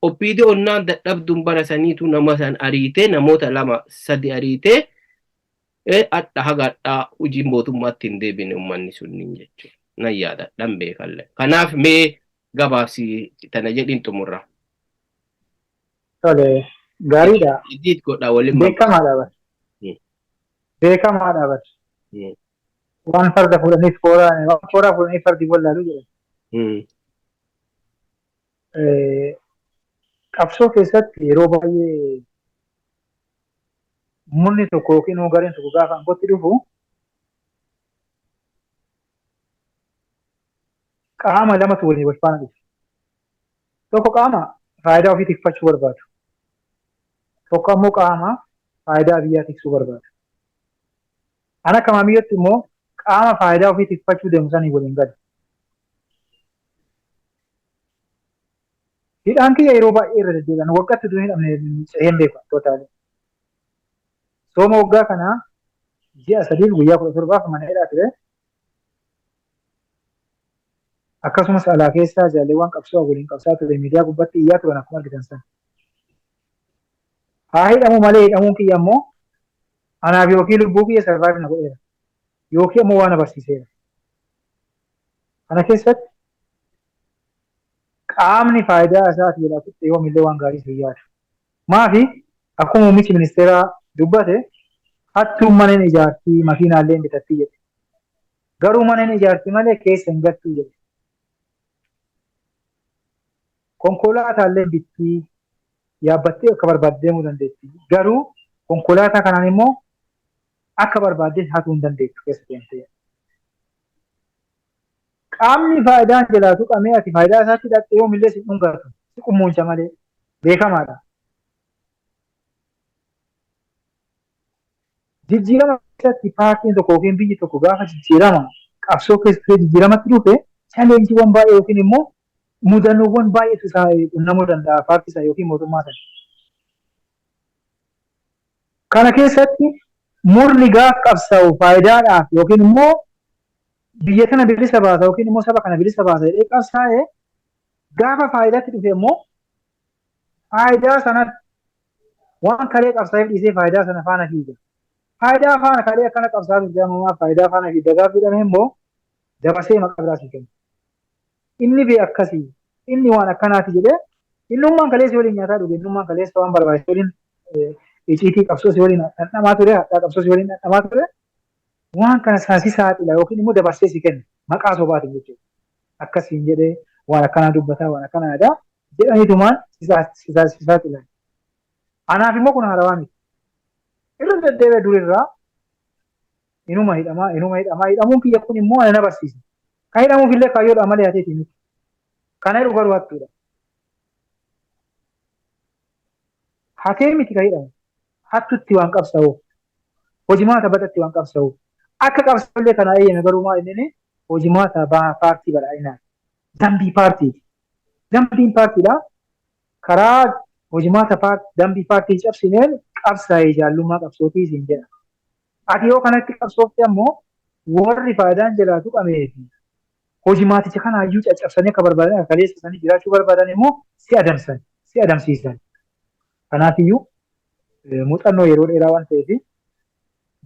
OPDO onnaan dadhabduun bara saniitu nama san ariitee namoota 2-3 ariitee adda hagadhaa hojii mootummaatti hin deebine uummanni sunniin jechuudha. Nan yaadadhaan beekalle. Kanaaf mee gabaabsi tana jedhin xumurra. Tole gaariidha. Idiit godha waliin beekamaadha bar. Beekamaadha bar. Waan farda fuudhaniif kooraa fuudhaniif fardi wallaaluu jedhama. Qabsoo keessatti yeroo baay'ee murni tokko yookiin gareen tokko gaafa aangootti dhufu qaama lamatu waliin wal faana dhufu. Tokko qaama faayidaa ofii tikfachuu barbaadu. Tokko ammoo qaama faayidaa biyyaa tiksuu barbaadu. Ana akka maamiyyotti immoo qaama faayidaa ofii tikfachuu deemu sanii waliin galu. Hidhaan kiyya yeroo baay'ee irra deddeebi'an waggaatti durii hidhamne ce'een beeku totaalee. Sooma waggaa kanaa ji'a 3 guyyaa 17 mana hidhaa ture. Akkasumas alaa keessaa jaalleewwan qabsoo waliin qabsaa ture miidiyaa gubbaatti iyyaa turan akkuma argitan sana. Haa hidhamu malee hidhamuun kiyya ammoo anaaf yookiin lubbuu kiyya sarvaayiv na godheera. Yookiin ammoo waan na barsiiseera. Kana keessatti qaamni faayidaa isaati jedhaa yoomillee waan gaarii isa yaadu. Maafi akkuma muummichi ministeeraa dubbate hattuun mana hin ijaartii makiinaallee hin bitattii jedhe. Garuu mana hin ijaartii malee keessa hin gattuu jedhe. Konkolaataallee bittii yaabbattee akka barbaadde deemuu dandeetti. Garuu konkolaataa kanaan immoo akka barbaadde hatuu hin dandeettu keessa deemtee. Qaamni faayidaan jalaatu qabee ati faayidaa isaatti hidhattee yoomillee si dhungatu si qummuuncha malee beekamaadha. Jijjiirama keessatti paartiin tokko yookiin biyyi tokko gaafa jijjiirama qabsoo keessatti jijjiiramatti dhufe chaalenjiiwwan baay'ee yookiin immoo mudannoowwan baay'eetu isaa qunnamuu danda'a paartii isaa yookiin mootummaa sana. Kana keessatti murni gaafa qabsaa'u faayidaadhaaf yookiin immoo biyya kana bilisa baasa yookiin immoo saba kana bilisa baasa jedhee qabsaa'ee gaafa faayidaatti dhufe immoo faayidaa sanatti waan kalee qabsaa'eef dhiisee faayidaa sana faana fiiga. Faayidaa faana kalee akkana qabsaa'uuf jedhamumaa faayidaa faana fiiga gaafa jedhame immoo dabarsee maqaa biraas hin kennu. inni bee akkasii inni waan akkanaati jedhee innummaan kaleessa waliin nyaataa dhuge innummaan kaleessa waan barbaachise waliin iciitii qabsoos waliin dhandhamaa ture hadhaa qabsoos waliin dhandhamaa ture waan kana saasii saaxila yookiin immoo dabarsee si kenna maqaa sobaatiin jechuudha. Akkasiin jedhee waan akkanaa dubbataa waan akkanaadha jedhaniitumaan si saaxila. Anaaf immoo kun haarawaa miti. Irra deddeebi'ee durirraa inuma hidhamaa hidhamuun kiyya kun immoo ana barsiisa. Kan hidhamuuf illee kaayyoodha malee hateeti miti. Kana jedhu garuu hattuudha. Hatee miti kan hidhamu. Hattutti waan qabsa'u. Hojimaata badatti waan qabsa'u. Akka qabsa'ullee kana eeyyame garuu maal inni hojimaata paartii badhaadhinaa. Dambii paartiiti. Dambiin paartiidha. Karaa hojimaata dambii paartii cabsineen qabsaa'ee jaallummaa qabsootii isin jedha. Ati yoo kanatti qabsoofte ammoo warri faayidaan jalaatu qameefi hojimaaticha kanaayyuu caccabsanii akka barbaadan akka kaleessa isaanii jiraachuu barbaadan immoo si adamsiisan. Kanaafiyyuu muuxannoo yeroo dheeraa waan ta'eef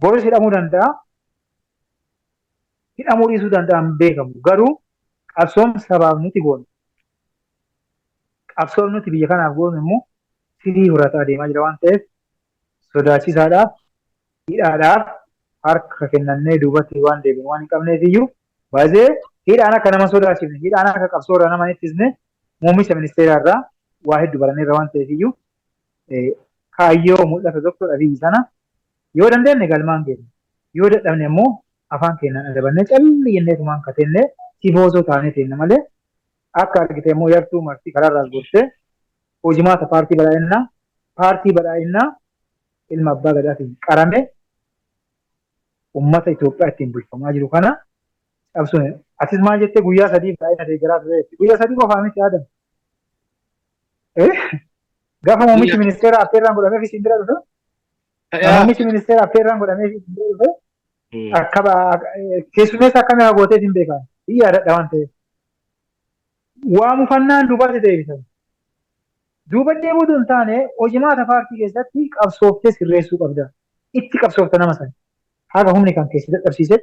boris hidhamuu danda'a. Hidhamuu dhiisuu danda'an beekamu. Garuu qabsoon sabaaf nuti goonu. Qabsoon nuti biyya kanaaf goonu immoo firii horataa deemaa jira waan ta'eef sodaachisaadhaaf hidhaadhaaf harka kennannee duubatti waan deebinu waan hin qabneef iyyuu baay'ee hidhaan akka nama sodaachifne hidhaan akka qabsoorra nama ittisne muummicha ministeeraa irraa waa hedduu baranneerra waan ta'eef iyyuu kaayyoo mul'ata tokkodha biyyi sana yoo dandeenye galmaan keenya yoo dadhabne immoo afaan keenyaan adabannee calli jenneetumaan katennee tifoosoo taanee teenna malee akka argite immoo yartuu marti karaarraa gortee hojimaata paartii badhaadhinaa ilma abbaa gadaatiin qarame ummata Itoophiyaa ittiin bulfamaa jiru kana cabsuun atis maal jettee guyyaa sadii baay'ina deeggaraa ture guyyaa sadii qofaa miti yaadamu. Gaafa muummichi ministeera affeerraan godhameef isin bira dhufe muummichi ministeera affeerraan godhameef isin bira dhufe akka keessummeessa akkamii haa gooteef hin beekan biyya yaadadha waan ta'eef. Waa mufannaan duubatti deebisan. Duuba deemuutu hin taane hojimaata paartii keessatti qabsooftee sirreessuu qabda. Itti qabsoofta nama sana. Haga humni kan keessa dadhabsiise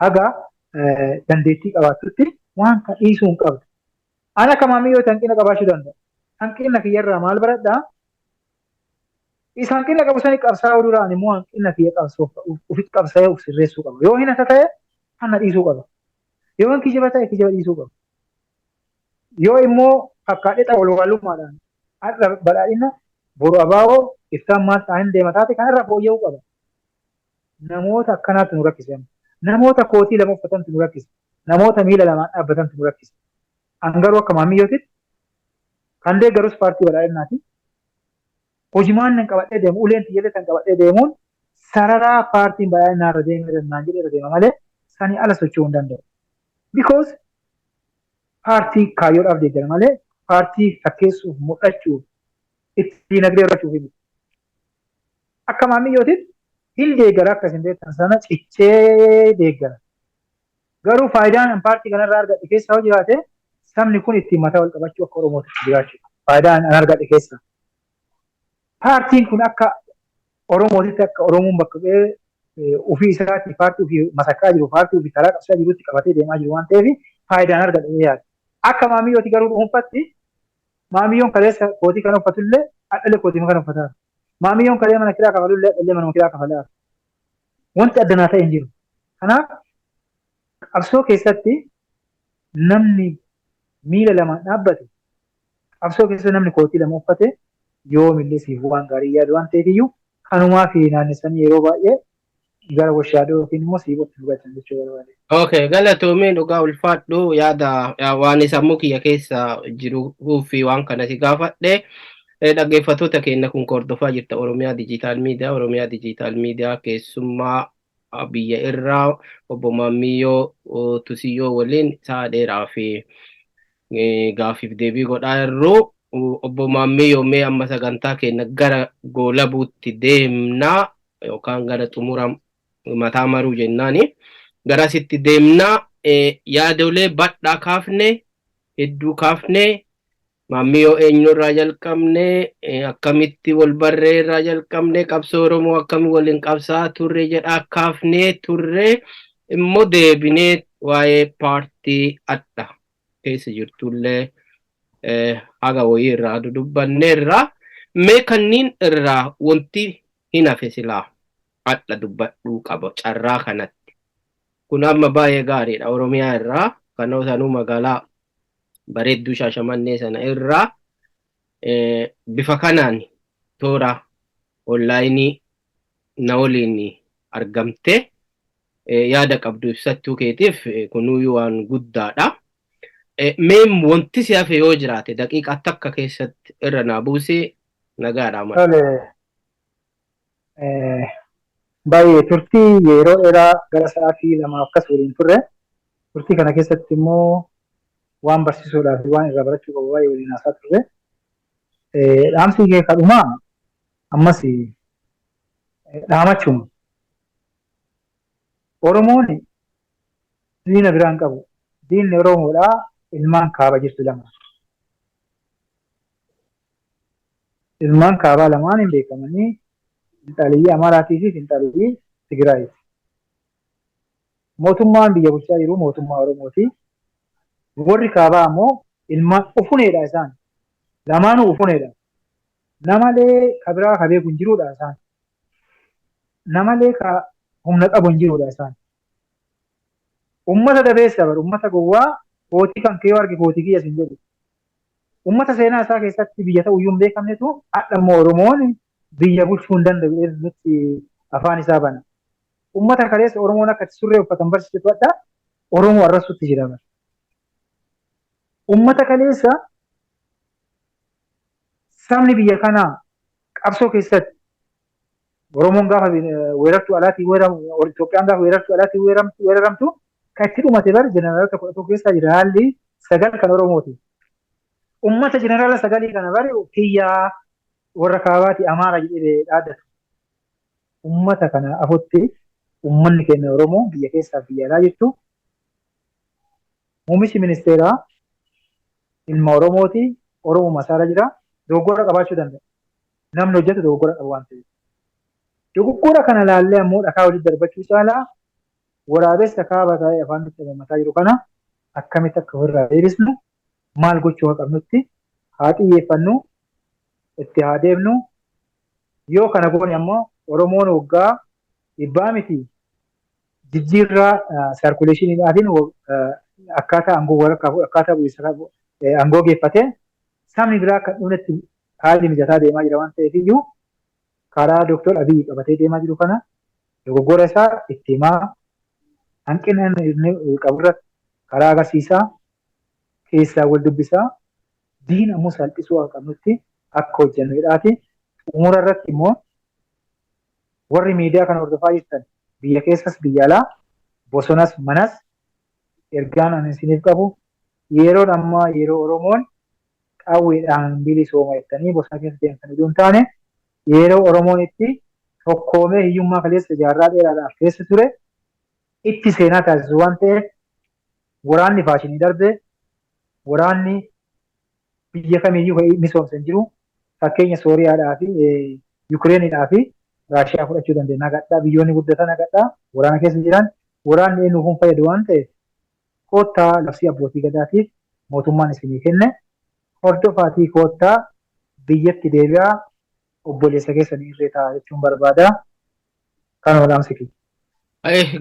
haga dandeettii qabaatutti waan kan dhiisuu hin qabdu. Ana akka maamiyyoo hanqina qabaachuu danda'a. Hanqina kiyyarraa maal baradhaa? Isa hanqina qabu sani qabsaa'uu duraan immoo hanqina kiyya ofitti qabsaa'ee of sirreessuu qaba. Yoo hin hata ta'e hanna dhiisuu qaba. Yoo hin kijiba ta'e kijiba dhiisuu qaba. Yoo immoo fakkaadhee walwaalummaadhaan har'a badhaadhina boru abaaboo iftaan maal ta'an deema taate kanarraa fooyya'uu qaba. Namoota akkanaatti nu rakkise. Namoota kootii lama uffatantu nu rakkise. Namoota miila lamaan dhaabbatantu nu rakkise. Angaruu akka maamiyyootitti kan deeggarus paartii badhaadhinaati. Hojimaan qabadhee deemu uleen xiyyeeffate kan qabadhee deemuun sararaa paartiin badhaadhinaa irra deemee danda'an jedhee irra deema malee sanii ala socho'uu hin danda'u. Because paartii kaayyoodhaaf deeggara malee paartii fakkeessuuf mul'achuuf itti dinagdee irrachuuf hin akka maamiyyootitti hin deeggara akka isin beektan sana cichee deeggara. Garuu faayidaan paartii kanarraa argadhe keessa yoo jiraate sabni kun ittiin mataa wal qabachuu akka Oromootti jiraachuudha. Faayidaan an argadhe keessa. Paartiin kun akka Oromootitti akka Oromoon bakka bu'ee ofii isaatti paartii ofii masakkaa jiru paartii ofii karaa qabsaa jirutti qabatee deemaa jiru waan ta'eef faayidaan argadhe yaada. Akka maamiyyooti garuu dhuunfatti maamiyyoon kaleessa kootii kan uffatullee hadhalee kootii kan uffataa. Maamiyyoon kalee mana kiraa kafalullee hadhalee mana kiraa kafalaa. Wanti addanaa ta'e hin jiru. Kanaaf qabsoo keessatti namni miila lamaan dhaabbate qabsoo keessatti namni kootii lama uffate yoomillee siif waan gaarii yaadu waan ta'eef iyyuu kanumaa fi naannessanii yeroo baay'ee gara washaadoo yookiin immoo siibotti dhugatan jechuu barbaade. Okay, galatoomii dhugaa ulfaadhu yaada waan sammuu kiyya keessa jiruu fi waan kana si gaafadhe dhaggeeffattoota keenya kun hordofaa jirta Oromiyaa Diijitaal Miidiyaa keessummaa biyya irraa obbo Maammiyyoo Tusiyyoo waliin sa'a dheeraa fi gaafiif deebii godhaa jirru. Obbo Maammiyyoo mee amma sagantaa keenya gara goolabuutti deemnaa yookaan gara xumura mataa maruu jennaani. Garasitti deemnaa yaadolee badhaa kaafne hedduu kaafne Maammiyyoo eenyurraa jalqabne akkamitti wal barreerraa jalqabne qabsoo Oromoo akkamii waliin qabsaa turre jedhaa kaafne turre immoo deebinee waa'ee paartii adda keessa jirtullee haga wayii irraa dudubbanneerra. Mee kanniin irraa wanti hin hafe silaa hadha dubbadhuu qaba carraa kanatti. Kun amma baay'ee gaariidha Oromiyaa irraa kan sanuu magaalaa bareedduu Shaashamannee sana irraa bifa kanaan toora onlaayinii na waliin argamte yaada qabdu ibsachuu keetiif kunuyyuu waan guddaadha. Mee wanti si hafe yoo jiraate daqiiqa takka keessatti irra naa buusee nagaadha mala. Baay'ee turtii yeroo dheeraa gara sa'aatii 2 akkas waliin turre. Turtii kana keessatti immoo waan barsiisuudhaaf waan irraa barachuu qabu baay'ee waliin haasaa turre. Dhaamsi kee kadhumaa ammas dhaamachuun Oromoon diina biraan qabu. Diinni Oromoodhaa ilmaan kaaba jirtu lama. Ilmaan kaabaa lamaan hin beekamanii Finxaaliyyii Amaaraatii fi Finxaaliyyii Tigraayiiti. Mootummaan biyya bulchaa jiru mootummaa Oromooti. Warri kaabaa ammoo ilmaan ufuneedha isaan. Lamaanuu ufuneedha. Namalee ka biraa ka beeku hin jiruudha isaan. Namalee ka humna qabu hin jiruudha isaan. Ummata dabeessa bar ummata gowwaa kootii kan kee arge kootii kiyya sin jedhu. Ummata seenaa isaa keessatti biyya ta'uyyuu hin beekamnetu hadha immoo Oromoon biyya bulchuu hin danda'u nutti afaan isaa bana. Ummata kaleessa Oromoon akka surree uffatan barsiisu hadha Oromoo arrasuutti jira. Ummata kaleessa sabni biyya kanaa qabsoo keessatti Oromoon gaafa weerartuu alaatii weeramu Itoophiyaan gaafa weerartuu alaatii weeraramtu kan itti dhumate bar jeneraalota 11 keessaa jira haalli 9 kan Oromooti. Ummata jeneraala 9 kana bari kiyyaa warra kaabaati Amaara jedhee dhaaddatu. Ummata kana afotti ummanni keenya Oromoo biyya keessaa biyya alaa jettu. Muummichi ministeeraa ilma Oromooti Oromoo masaara jira. Dogoggora qabaachuu danda'a. Namni hojjetu dogoggora qabu waan ta'eef. Dogoggora kana laallee ammoo dhakaa walitti darbachuu caalaa waraabessa kaaba ta'ee afaan nutti mataa jiru kana akkamitti akka ofirraa deebisnu maal gochuu qabnutti haa xiyyeeffannu itti haa deemnu yoo kana goone ammoo Oromoon waggaa 100 miti jijjiirraa sarkuleeshiniidhaatiin akkaataa aangoo geeffatee sabni biraa akka dhuunfatti haalli mijataa deemaa jira waan ta'eef iyyuu karaa Dr. Abiy qabatee deemaa jiru kana dogoggora isaa itti himaa hanqina inni qaburratti karaa agarsiisaa keessaa wal dubbisaa diina ammoo salphisuu qabnutti akka hojjennuudhaati. Xumura irratti immoo warri miidiyaa kana hordofaa jirtan biyya keessas biyya alaa bosonas manas ergaan ani isiniif qabu yeroon ammaa yeroo Oromoon qawweedhaan bilisooma jettanii bosona keessa deemtan iddoo hin taane yeroo Oromoon itti tokkoomee hiyyummaa kaleessa jaarraa dheeraadhaaf keessa ture itti seenaa taasisu waan ta'eef waraanni faashinii darbe waraanni biyya kamiiyyuu misoomsa hin jiru fakkeenya Sooriyaadhaa fi Yukireeniidhaa fi Raashiyaa fudhachuu dandeenya. Nagadhaa biyyoonni guddatan nagadhaa waraana keessa jiran waraanni eenyuuf hin fayyadu waan ta'eef koottaa labsii abbootii gadaatiif mootummaan isinii kenne hordofaatii koottaa biyyatti deebi'aa obboleessa keessanii irree ta'a jechuun barbaada. Kan olaamsi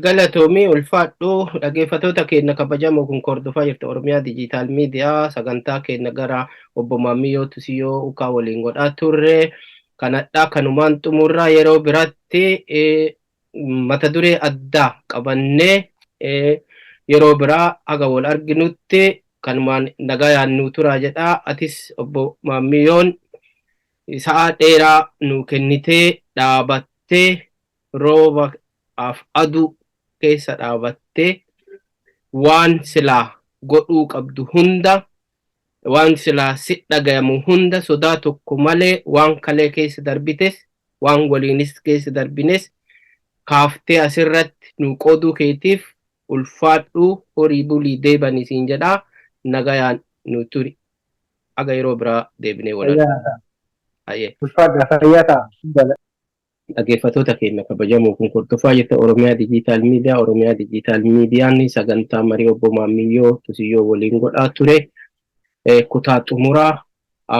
galatoomii ulfaadhu dhaggeeffattoota keenya kabajamoo kun hordofaa jirtu Oromiyaa Dijiitaal Miidiyaa sagantaa keenya gara obbo Maammiyyoo Tusiyoo ukaa waliin godhaa turre kanadhaa kanumaan xumurraa yeroo biratti mata duree addaa qabannee yeroo biraa haga wal arginutti kanumaan nagaa yaannuu turaa jedhaa. Atis obbo Maammiyyoon sa'a dheeraa nu kennitee dhaabattee rooba aduu keessa dhaabattee waan silaa godhuu qabdu hunda waan silaa si dhagayamu hunda sodaa tokko malee waan kalee keessa darbites waan waliinis keessa darbines kaaftee asirratti nu qooduu keetiif ulfaadhu horii bulii deebanii siin jedhaa nagayaan nu turi aga yeroo biraa deebinee wal ulfaadha fayyaa ta'a. dhaggeeffattoota keenya kabajamoo kun hordofaa jirta Oromiyaa Dijiitaal Miidiyaa. Oromiyaa Dijiitaal Miidiyaan sagantaa marii obbo Maammiyyoo Tusiyyoo waliin godhaa ture. Kutaa xumuraa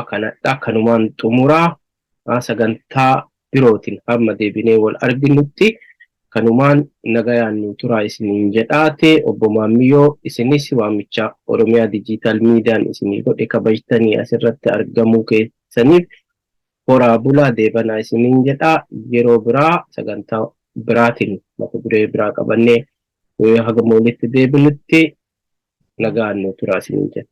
kanadha. Kanumaan xumuraa sagantaa birootiin hamma deebinee wal arginutti kanumaan nagayaan nu turaa isiniin jedhaate obbo Maammiyyoo isinis waamicha Oromiyaa Dijiitaal Miidiyaan isinii godhe kabajtanii asirratti argamuu keessaniif horaa bulaa deebanaa isiniin jedhaa. Yeroo biraa sagantaa biraatiin mata duree biraa qabannee haga walitti deebinutti nagaan nu turaa isiniin jedha.